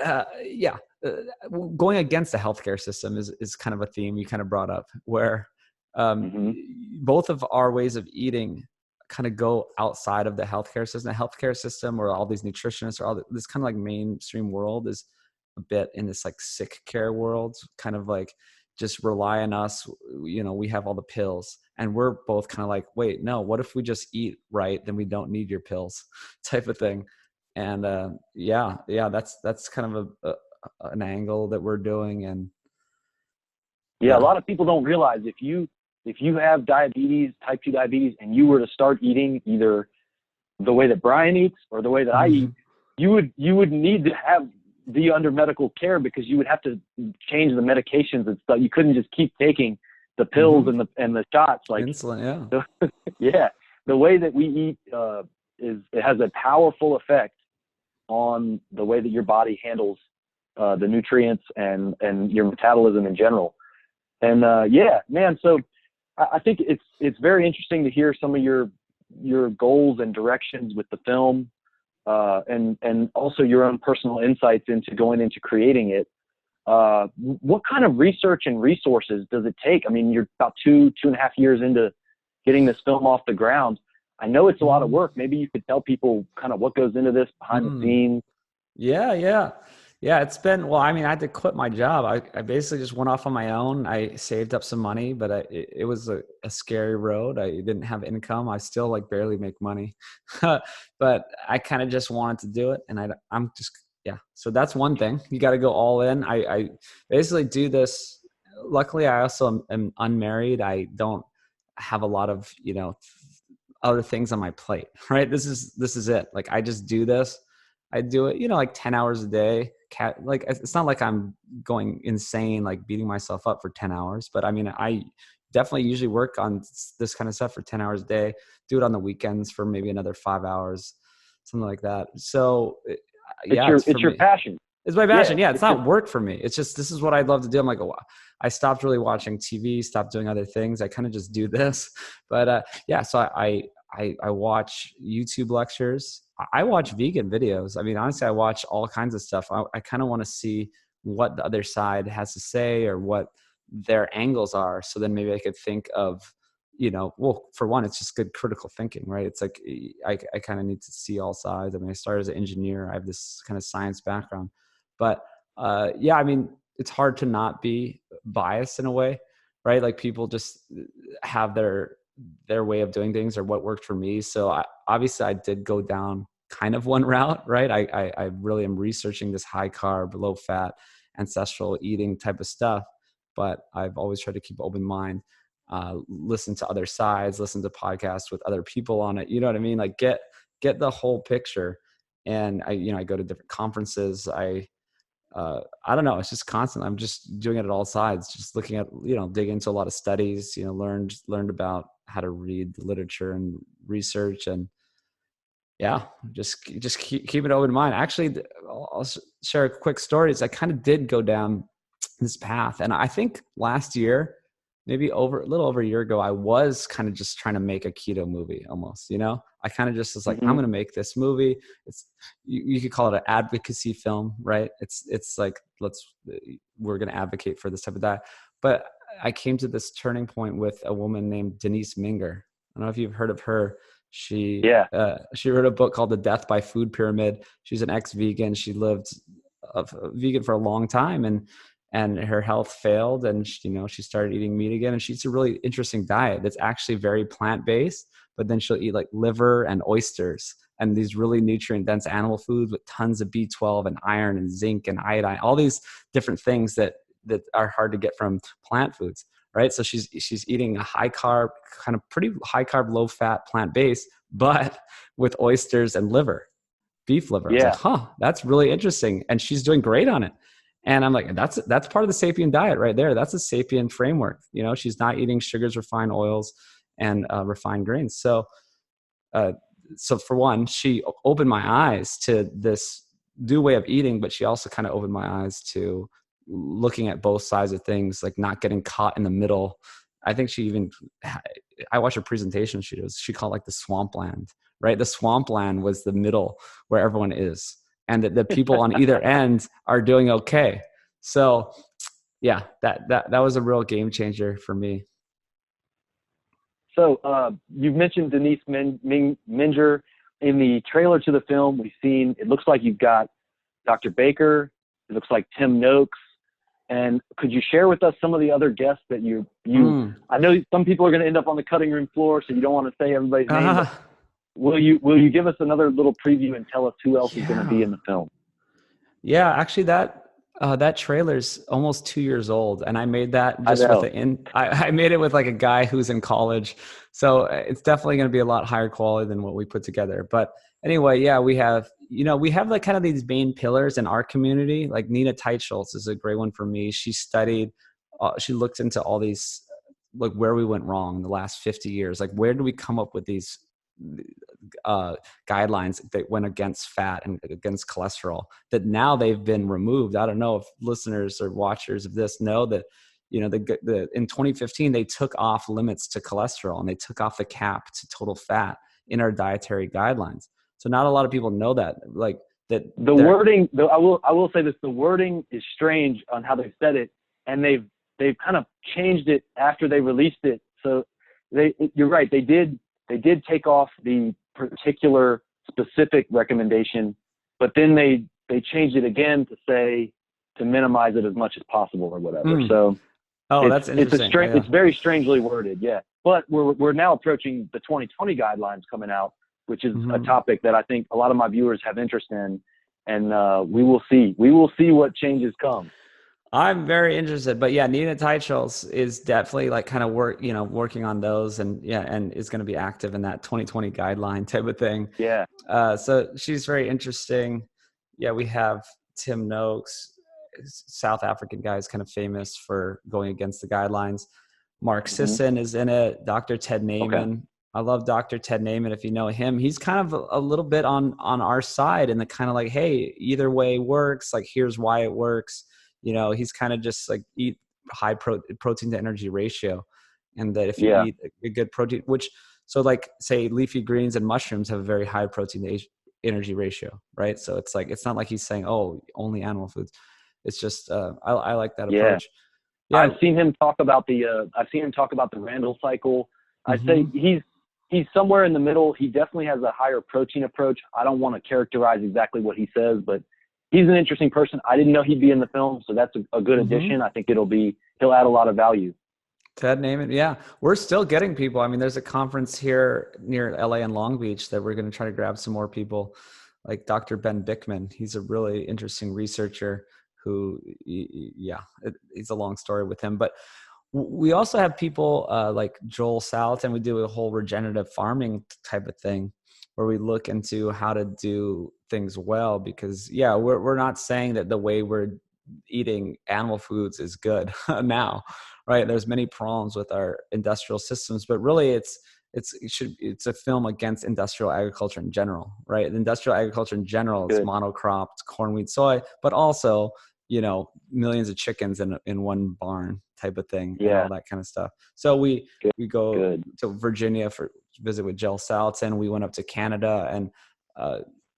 going against the healthcare system is kind of a theme you kind of brought up, where both of our ways of eating kind of go outside of the healthcare system. The healthcare system, or all these nutritionists, or this kind of like mainstream world, is a bit in this like sick care world, kind of like just rely on us. You know, we have all the pills, and we're both kind of like, wait, no, what if we just eat right? Then we don't need your pills, type of thing. And that's kind of an angle that we're doing. And a lot of people don't realize if you have diabetes, type 2 diabetes, and you were to start eating either the way that Brian eats or the way that I eat, you would need to be under medical care, because you would have to change the medications and stuff. You couldn't just keep taking the pills and the shots, like insulin. The way that we eat it has a powerful effect on the way that your body handles the nutrients and your metabolism in general. And yeah, man. So I think it's very interesting to hear some of your goals and directions with the film, and also your own personal insights into going into creating it. What kind of research and resources does it take? I mean, you're about 2.5 years into getting this film off the ground. I know it's a lot of work. Maybe you could tell people kind of what goes into this behind the scenes. Yeah. It's been, well, I mean, I had to quit my job. I basically just went off on my own. I saved up some money, but it was a scary road. I didn't have income. I still like barely make money, but I kind of just wanted to do it. And I'm just, yeah. So that's one thing. You got to go all in. I basically do this. Luckily, I also am unmarried. I don't have a lot of, other things on my plate, right? This is it. Like, I just do this. I do it, like 10 hours a day. Like, it's not like I'm going insane, like beating myself up for 10 hours, but I mean, I definitely usually work on this kind of stuff for 10 hours a day, do it on the weekends for maybe another 5 hours, something like that. So yeah, it's your passion. It's my passion. Yeah. It's not work for me. It's just, this is what I'd love to do. I'm like, oh, I stopped really watching TV, stopped doing other things. I kind of just do this, but yeah. So I watch YouTube lectures. I watch vegan videos. I mean, honestly, I watch all kinds of stuff. I kind of want to see what the other side has to say or what their angles are. So then maybe I could think of, well, for one, it's just good critical thinking, right? It's like, I kind of need to see all sides. I mean, I started as an engineer. I have this kind of science background, but yeah, I mean, it's hard to not be biased in a way, right? Like, people just have their way of doing things or what worked for me. So obviously I did go down kind of one route, right? I really am researching this high carb, low fat, ancestral eating type of stuff, but I've always tried to keep open mind, listen to other sides, listen to podcasts with other people on it. You know what I mean? Like, get the whole picture. And I go to different conferences. I don't know. It's just constant. I'm just doing it at all sides, just looking at, dig into a lot of studies, learned about how to read the literature and research, and yeah, just keep it open mind. Actually, I'll share a quick story. I kind of did go down this path. And I think last year, maybe a little over a year ago, I was kind of just trying to make a keto movie almost, I kind of just was like, I'm going to make this movie. It's, you could call it an advocacy film, right? It's like, we're going to advocate for this type of diet. But I came to this turning point with a woman named Denise Minger. I don't know if you've heard of her. She wrote a book called The Death by Food Pyramid. She's an ex-vegan. She lived vegan for a long time, and her health failed, and she started eating meat again. And she eats a really interesting diet that's actually very plant-based, but then she'll eat like liver and oysters and these really nutrient-dense animal foods with tons of B12 and iron and zinc and iodine, all these different things that are hard to get from plant foods, right? So she's eating a high carb, kind of pretty high carb, low fat, plant-based, but with oysters and liver, beef liver. I was like, that's really interesting. And she's doing great on it. And I'm like, that's part of the Sapien diet right there. That's a Sapien framework. She's not eating sugars, refined oils, and refined grains. So for one, she opened my eyes to this new way of eating, but she also kind of opened my eyes to looking at both sides of things, like not getting caught in the middle. I think I watched her presentation. She called it like the swampland, right? The swampland was the middle where everyone is, and that the people on either end are doing okay. So yeah, that was a real game changer for me. So you've mentioned Denise Minger. In the trailer to the film, it looks like you've got Dr. Baker. It looks like Tim Noakes. And could you share with us some of the other guests that I know some people are going to end up on the cutting room floor, so you don't want to say everybody's name. Will you give us another little preview and tell us who else is going to be in the film? Yeah, actually that trailer's almost 2 years old, and I made that just I made it with like a guy who's in college. So it's definitely going to be a lot higher quality than what we put together. But anyway, yeah, we have like kind of these main pillars in our community. Like Nina Teitschultz is a great one for me. She studied, she looked into all these, like where we went wrong in the last 50 years. Like where do we come up with these guidelines that went against fat and against cholesterol that now they've been removed. I don't know if listeners or watchers of this know that, in 2015, they took off limits to cholesterol and they took off the cap to total fat in our dietary guidelines. So not a lot of people know that, like that. The wording, though, I will say this: the wording is strange on how they said it, and they've kind of changed it after they released it. So you're right, they did take off the particular specific recommendation, but then they changed it again to say to minimize it as much as possible or whatever. So that's interesting. It's very strangely worded, yeah. But we're now approaching the 2020 guidelines coming out, which is a topic that I think a lot of my viewers have interest in, and we will see what changes come. I'm very interested, but yeah, Nina Teicholz is definitely like kind of working on those, and is going to be active in that 2020 guideline type of thing. Yeah. So she's very interesting. Yeah, we have Tim Noakes, South African guy, is kind of famous for going against the guidelines. Mark Sisson is in it. Dr. Ted Naiman. Okay. I love Dr. Ted Naiman. If you know him, he's kind of a little bit on our side, and the kind of like, hey, either way works. Like, here's why it works. He's kind of just like eat high protein to energy ratio. And that if you eat a good protein, so like say leafy greens and mushrooms have a very high protein to energy ratio, right? So it's like, it's not like he's saying, oh, only animal foods. It's just, I like that approach. Yeah. I've seen him talk about the Randall cycle. I'd say he's somewhere in the middle. He definitely has a higher protein approach. I don't want to characterize exactly what he says, but he's an interesting person. I didn't know he'd be in the film, so that's a good addition. I think he'll add a lot of value. Ted Naiman, yeah. We're still getting people. I mean, there's a conference here near LA and Long Beach that we're going to try to grab some more people, like Dr. Ben Bickman. He's a really interesting researcher who, it's a long story with him. But we also have people like Joel Salatin. We do a whole regenerative farming type of thing where we look into how to do things well, because we're not saying that the way we're eating animal foods is good now, right? There's many problems with our industrial systems, but really it's a film against industrial agriculture in general, right? Industrial agriculture in general is monocropped corn, wheat, soy, but also, millions of chickens in one barn type of thing, and all that kind of stuff. So we go to Virginia for visit with Jill Salatin. We went up to Canada and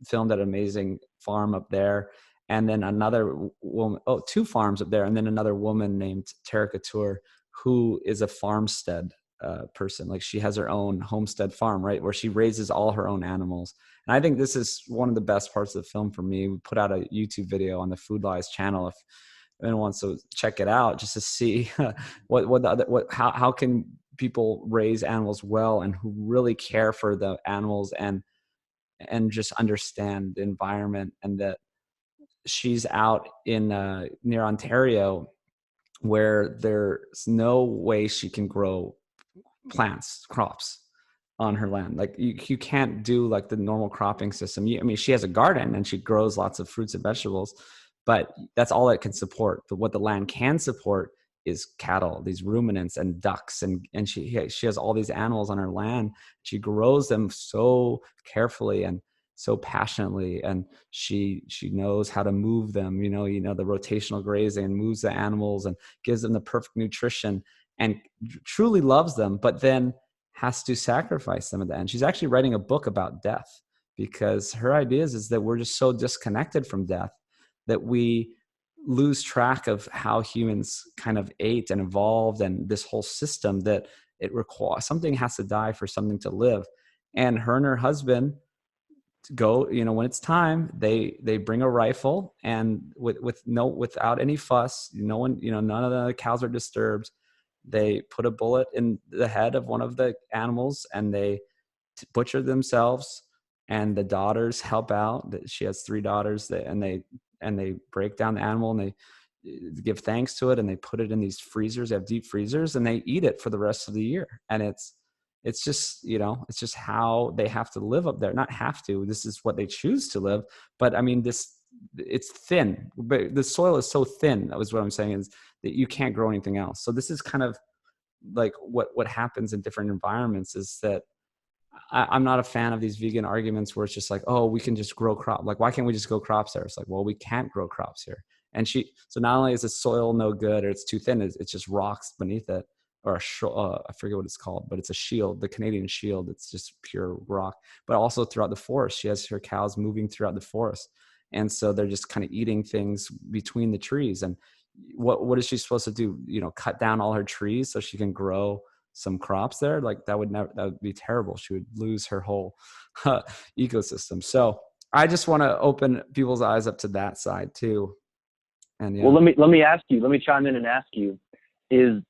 filmed at an amazing farm up there. And then another woman, two farms up there. And then another woman named Tara Couture, who is a farmstead person. Like, she has her own homestead farm, right, where she raises all her own animals. And I think this is one of the best parts of the film for me. We put out a YouTube video on the Food Lies channel if anyone wants to check it out, just to see how can people raise animals well and who really care for the animals and just understand the environment. And that she's out in near Ontario, where there's no way she can grow crops on her land. Like, you can't do like the normal cropping system. She has a garden and she grows lots of fruits and vegetables, but that's all it can support. But what the land can support is cattle, these ruminants and ducks, and she has all these animals on her land. She grows them so carefully and so passionately, and she knows how to move them, the rotational grazing, and moves the animals and gives them the perfect nutrition and truly loves them, but then has to sacrifice them at the end. She's actually writing a book about death, because her idea is that we're just so disconnected from death that we lose track of how humans kind of ate and evolved, and this whole system that it requires something has to die for something to live. And her and her husband go, when it's time, they bring a rifle, and without any fuss, no one, none of the cows are disturbed. They put a bullet in the head of one of the animals, and they butcher themselves, and the daughters help out. She has 3 daughters, and they break down the animal, and they give thanks to it, and they put it in these freezers. They have deep freezers, and they eat it for the rest of the year. And it's just, it's just how they have to live up there. Not have to, this is what they choose to live. But it's thin, but the soil is so thin. That was what I'm saying, is that you can't grow anything else. So this is kind of like what happens in different environments, is that I'm not a fan of these vegan arguments where it's just like, oh, we can just grow crop. Like, why can't we just grow crops there? It's like, well, we can't grow crops here. And so not only is the soil no good or it's too thin, it's just rocks beneath it, or I forget what it's called, but it's a shield, the Canadian shield. It's just pure rock. But also throughout the forest, she has her cows moving throughout the forest. And so they're just kind of eating things between the trees. And what is she supposed to do? Cut down all her trees so she can grow some crops there? Like that would be terrible. She would lose her whole ecosystem. So I just want to open people's eyes up to that side too. And well, let me ask you, let me chime in and ask you, is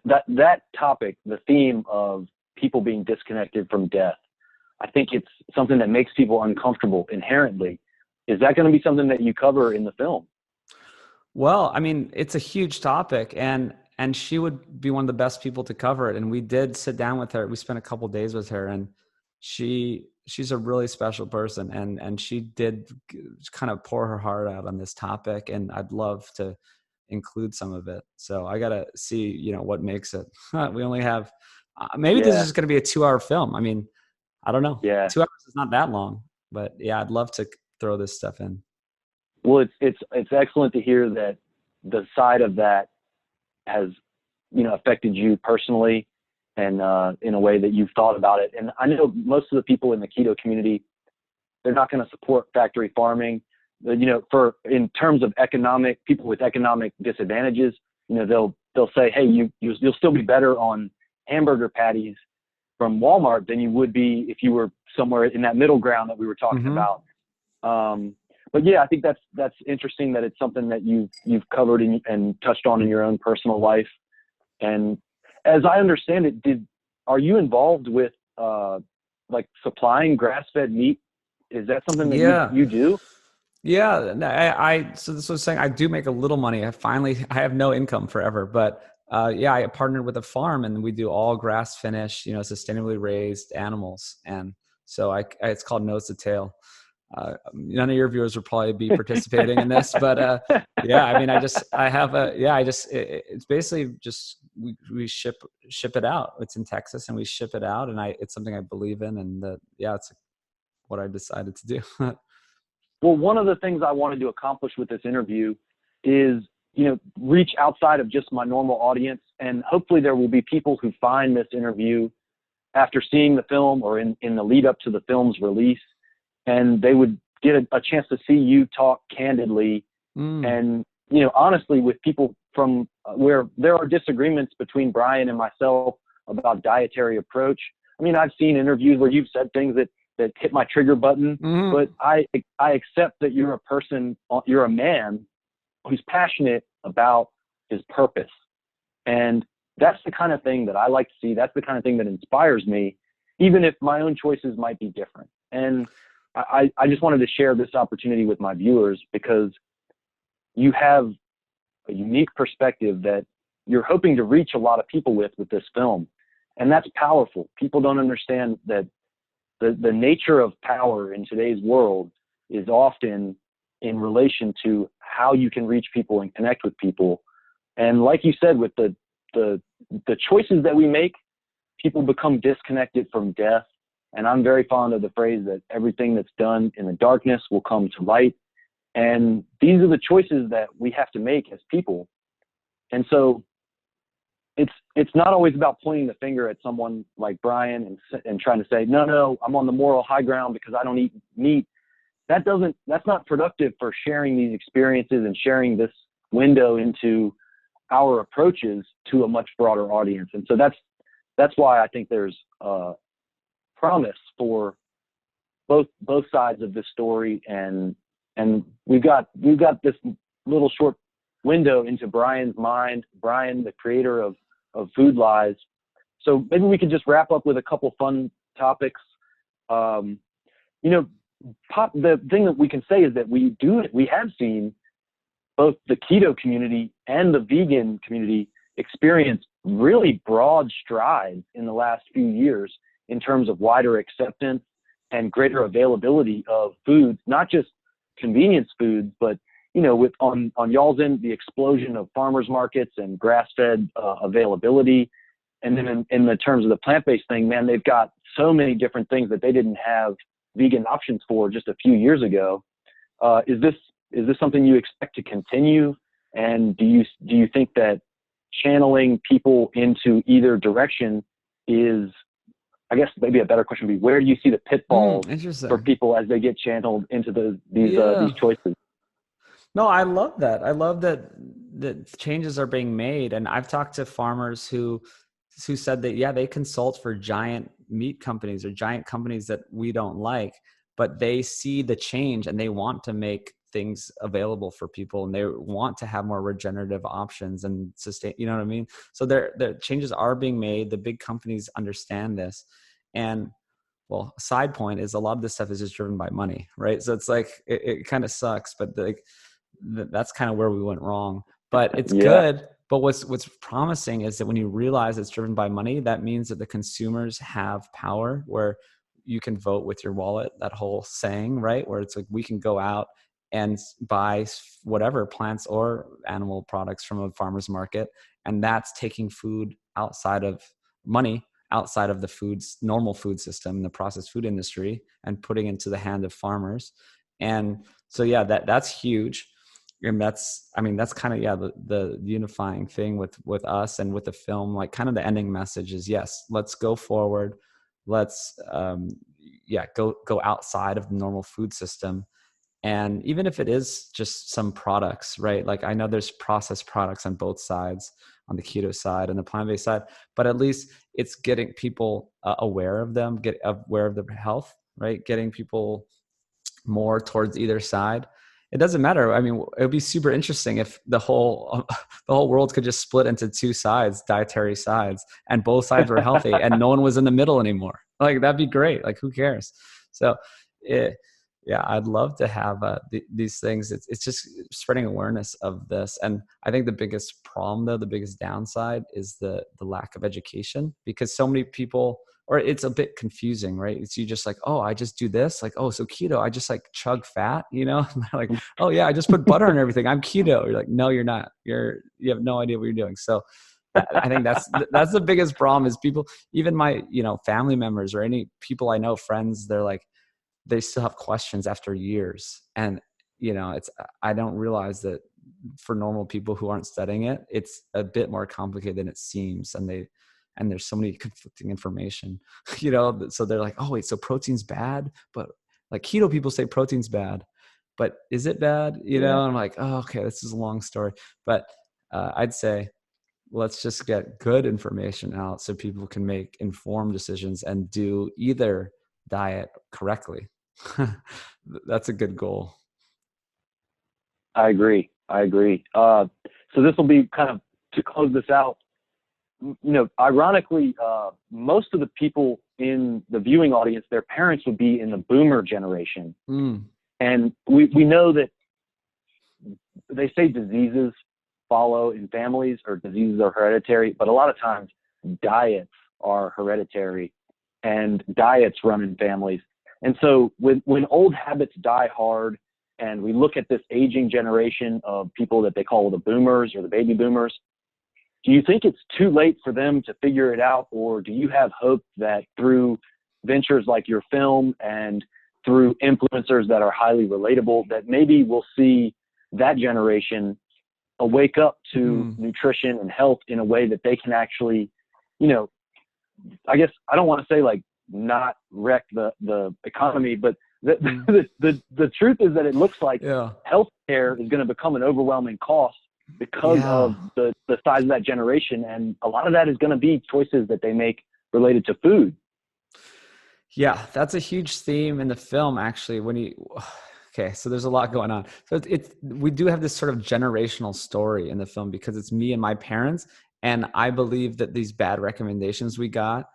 that topic, the theme of people being disconnected from death, I think it's something that makes people uncomfortable inherently. Is that going to be something that you cover in the film? Well, I mean, it's a huge topic, and she would be one of the best people to cover it. And we did sit down with her. We spent a couple of days with her, and she's a really special person, and she did kind of pour her heart out on this topic, and I'd love to include some of it. So I got to see, what makes it. We only have, maybe this is just going to be a 2-hour film. I mean, I don't know. Yeah. 2 hours is not that long, but yeah, I'd love to throw this stuff in. Well, it's excellent to hear that the side of that has, affected you personally, and in a way that you've thought about it. And I know most of the people in the keto community, they're not going to support factory farming. In terms of people with economic disadvantages, they'll say, hey, you'll still be better on hamburger patties from Walmart than you would be if you were somewhere in that middle ground that we were talking about. But yeah, I think that's interesting that it's something that you've covered and touched on in your own personal life. And as I understand it, are you involved with like supplying grass-fed meat? Is that something that you do? Yeah, so this was saying I do make a little money. I have no income forever, but I partnered with a farm, and we do all grass finished, sustainably raised animals. And so it's called Nose to Tail. None of your viewers will probably be participating in this, but I mean, it's basically just, we ship it out. It's in Texas, and we ship it out, and it's something I believe in, and it's what I decided to do. Well, one of the things I wanted to accomplish with this interview is, reach outside of just my normal audience, and hopefully there will be people who find this interview after seeing the film or in the lead up to the film's release, and they would get a chance to see you talk candidly and, honestly, with people from where there are disagreements between Brian and myself about dietary approach. I mean, I've seen interviews where you've said things that hit my trigger button, but I accept that you're a man who's passionate about his purpose. And that's the kind of thing that I like to see. That's the kind of thing that inspires me, even if my own choices might be different. And I just wanted to share this opportunity with my viewers, because you have a unique perspective that you're hoping to reach a lot of people with this film. And that's powerful. People don't understand that the nature of power in today's world is often in relation to how you can reach people and connect with people. And like you said, with the choices that we make, people become disconnected from death. And I'm very fond of the phrase that everything that's done in the darkness will come to light. And these are the choices that we have to make as people. And so it's not always about pointing the finger at someone like Brian and trying to say, no, I'm on the moral high ground because I don't eat meat. That's not productive for sharing these experiences and sharing this window into our approaches to a much broader audience. And so that's why I think there's promise for both sides of this story, and we've got this little short window into Brian's mind. Brian, the creator of Food Lies. So maybe we could just wrap up with a couple fun topics. The thing that we can say is that we have seen both the keto community and the vegan community experience really broad strides in the last few years in terms of wider acceptance and greater availability of foods, not just convenience foods, but with on y'all's end, the explosion of farmers markets and grass-fed availability. And then in the terms of the plant-based thing, man, they've got so many different things that they didn't have vegan options for just a few years ago. Is this is this something you expect to continue? And do you think that channeling people into either direction is, I guess maybe a better question would be, where do you see the pitfalls for people as they get channeled into these choices? No, I love that. I love that changes are being made. And I've talked to farmers who said that, yeah, they consult for giant meat companies or giant companies that we don't like, but they see the change and they want to make things available for people, and they want to have more regenerative options and sustain, you know what I mean? So the changes are being made. The big companies understand this. And well, a side point is a lot of this stuff is just driven by money, right? So it's like, it kind of sucks, but that's kind of where we went wrong, but it's good. But what's promising is that when you realize it's driven by money, that means that the consumers have power, where you can vote with your wallet, that whole saying, right? Where it's like, we can go out and buy whatever plants or animal products from a farmer's market. And that's taking food outside of money, outside of the normal food system, the processed food industry, and putting into the hand of farmers. And so, yeah, that's huge. And that's kind of, the unifying thing with us and with the film. Like, kind of the ending message is, yes, let's go forward. Let's, go outside of the normal food system. And even if it is just some products, right? Like, I know there's processed products on both sides, on the keto side and the plant-based side, but at least it's getting people aware of them, get aware of their health, right? Getting people more towards either side. It doesn't matter. I mean, it would be super interesting if the whole world could just split into two sides, dietary sides, and both sides were healthy and no one was in the middle anymore. Like, that'd be great. Like, who cares? So I'd love to have these things. It's just spreading awareness of this. And I think the biggest problem, though, the biggest downside is the lack of education, because so many people, or it's a bit confusing, right? It's you just like, oh, I just do this. Like, oh, so keto, I just like chug fat, you know? Like, oh yeah, I just put butter on everything. I'm keto. You're like, no, you're not. You have no idea what you're doing. So I think that's the biggest problem is people, even my, family members or any people I know, friends, they're like, they still have questions after years. And, I don't realize that for normal people who aren't studying it, it's a bit more complicated than it seems. And there's so many conflicting information, so they're like, oh wait, so protein's bad, but like keto people say protein's bad, but is it bad? And I'm like, oh, okay, this is a long story. But I'd say, let's just get good information out so people can make informed decisions and do either diet correctly. That's a good goal. I agree. So this will be kind of, to close this out, ironically, most of the people in the viewing audience, their parents would be in the boomer generation. And we know that they say diseases follow in families, or diseases are hereditary, but a lot of times diets are hereditary and diets run in families. And so when old habits die hard, and we look at this aging generation of people that they call the boomers or the baby boomers, do you think it's too late for them to figure it out? Or do you have hope that through ventures like your film and through influencers that are highly relatable, that maybe we'll see that generation wake up to nutrition and health in a way that they can actually, I guess I don't want to say like not wreck the economy, but the truth is that it looks like healthcare is going to become an overwhelming cost because of the size of that generation. And a lot of that is going to be choices that they make related to food. Yeah, that's a huge theme in the film, actually. Okay, so there's a lot going on. So we do have this sort of generational story in the film, because it's me and my parents. And I believe that these bad recommendations we got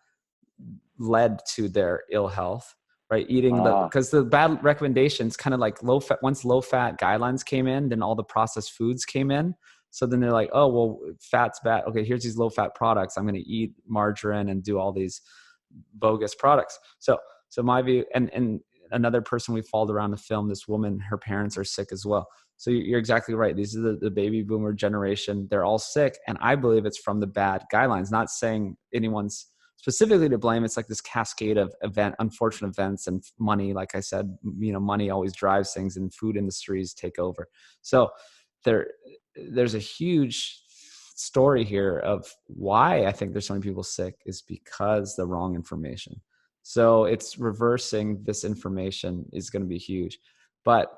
led to their ill health, right? Because the bad recommendations kind of like low fat, once low fat guidelines came in, then all the processed foods came in. So then they're like, oh, well, fat's bad. Okay, here's these low fat products. I'm going to eat margarine and do all these bogus products. So my view, and another person we followed around the film, this woman, her parents are sick as well. So you're exactly right. These are the baby boomer generation. They're all sick. And I believe it's from the bad guidelines, not saying anyone's specifically to blame. It's like this cascade of unfortunate events and money. Like I said, money always drives things, and food industries take over. So there's a huge story here of why I think there's so many people sick is because the wrong information. So it's reversing this information is going to be huge. But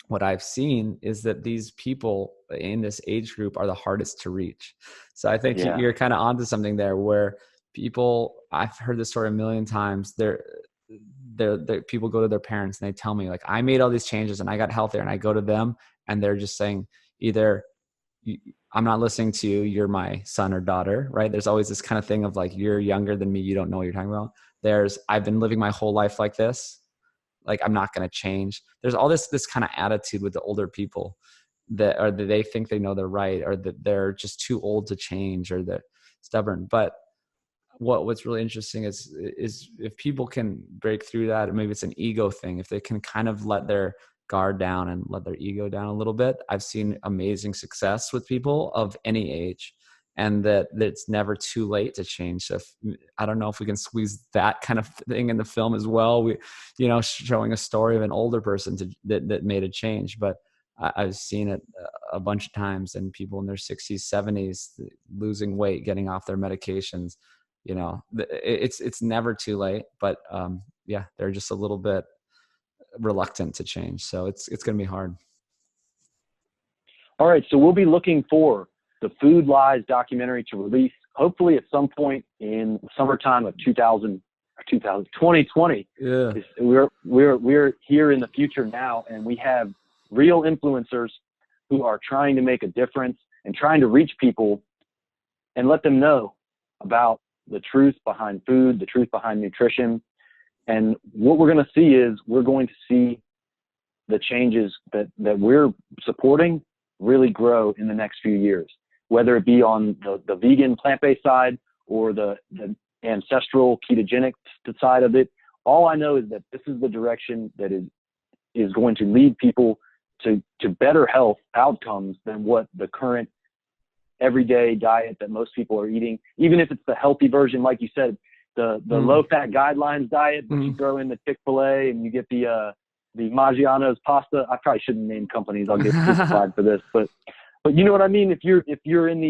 what I've seen is that these people in this age group are the hardest to reach. So I think you're kind of onto something there, where people, I've heard this story a million times. People go to their parents and they tell me, like, I made all these changes and I got healthier, and I go to them and they're just saying either, I'm not listening to you, you're my son or daughter, right? There's always this kind of thing of like, you're younger than me, you don't know what you're talking about. I've been living my whole life like this, like I'm not going to change. There's all this kind of attitude with the older people that they think they know they're right, or that they're just too old to change, or they're stubborn. But what's really interesting is if people can break through that, or maybe it's an ego thing, if they can kind of let their guard down and let their ego down a little bit. I've seen amazing success with people of any age, and that it's never too late to change. So I don't know if we can squeeze that kind of thing in the film as well. Showing a story of an older person that made a change, but I've seen it a bunch of times, and people in their 60s, 70s losing weight, getting off their medications. It's never too late, but they're just a little bit reluctant to change. So it's going to be hard. All right. So we'll be looking for the Food Lies documentary to release, hopefully at some point in summertime of 2020. Yeah. We're here in the future now, and we have real influencers who are trying to make a difference and trying to reach people and let them know about the truth behind food, the truth behind nutrition. And what we're going to see is we're going to see the changes that we're supporting really grow in the next few years, whether it be on the vegan plant-based side or the ancestral ketogenic side of it. All I know is that this is the direction that is going to lead people to better health outcomes than what the current everyday diet that most people are eating, even if it's the healthy version, like you said, the low-fat guidelines diet, but you throw in the Chick-fil-A and you get the Maggiano's pasta. I probably shouldn't name companies. I'll get crucified for this, but you know what I mean? If you're in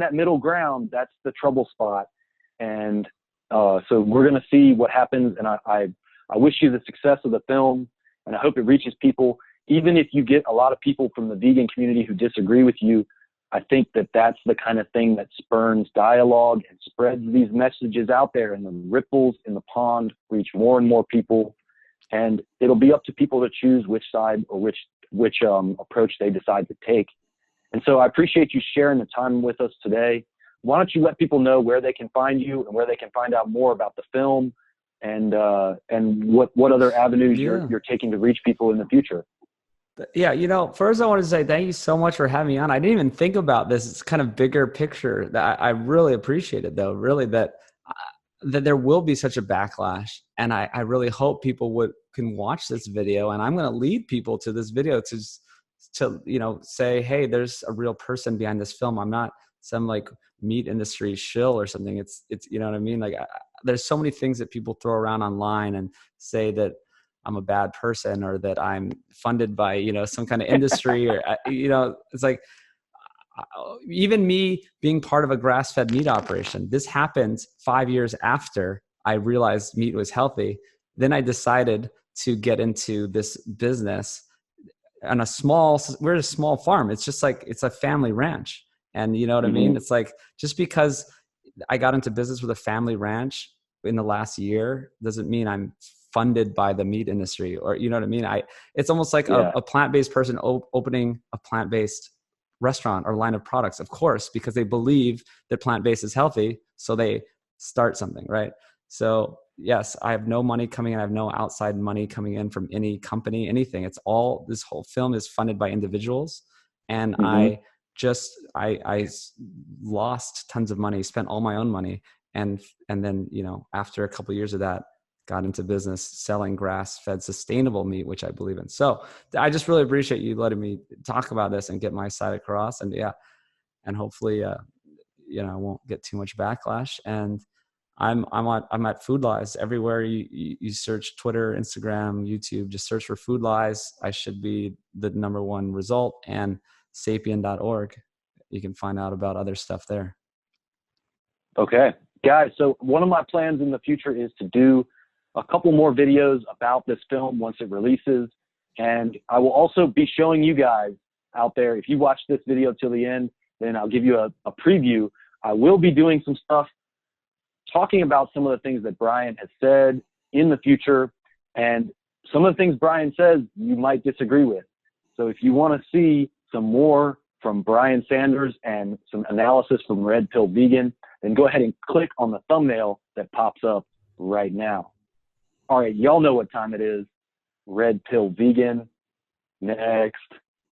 that middle ground, that's the trouble spot. And so we're going to see what happens. And I wish you the success of the film, and I hope it reaches people. Even if you get a lot of people from the vegan community who disagree with you, I think that that's the kind of thing that spurns dialogue and spreads these messages out there, and the ripples in the pond reach more and more people. And it'll be up to people to choose which side or which approach they decide to take. And so I appreciate you sharing the time with us today. Why don't you let people know where they can find you and where they can find out more about the film, and what other avenues you're taking to reach people in the future? Yeah, first I want to say thank you so much for having me on. I didn't even think about this. It's kind of bigger picture that I really appreciate it, though, really, that there will be such a backlash. And I really hope people can watch this video, and I'm going to lead people to this video to say, hey, there's a real person behind this film. I'm not some like meat industry shill or something. It's you know what I mean? Like there's so many things that people throw around online and say that I'm a bad person, or that I'm funded by, some kind of industry, or, it's like, even me being part of a grass-fed meat operation, this happened 5 years after I realized meat was healthy. Then I decided to get into this business on we're a small farm. It's just like, it's a family ranch. And you know what I mean? It's like, just because I got into business with a family ranch in the last year doesn't mean I'm funded by the meat industry, or you know what I mean? It's almost like a plant-based person opening a plant-based restaurant or line of products, of course, because they believe that plant-based is healthy. So they start something, right? So yes, I have no money coming in. I have no outside money coming in from any company, anything. It's all, this whole film is funded by individuals. And I lost tons of money, spent all my own money. And then, after a couple of years of that, got into business selling grass-fed sustainable meat, which I believe in. So I just really appreciate you letting me talk about this and get my side across. And hopefully, I won't get too much backlash. And I'm at Food Lies everywhere. You search Twitter, Instagram, YouTube, just search for Food Lies. I should be the #1 result, and sapien.org. You can find out about other stuff there. Okay, guys. So one of my plans in the future is to do a couple more videos about this film once it releases. And I will also be showing you guys out there, if you watch this video till the end, then I'll give you a preview. I will be doing some stuff talking about some of the things that Brian has said in the future, and some of the things Brian says you might disagree with. So if you want to see some more from Brian Sanders and some analysis from Red Pill Vegan, then go ahead and click on the thumbnail that pops up right now. All right, y'all know what time it is. Red Pill Vegan. Next.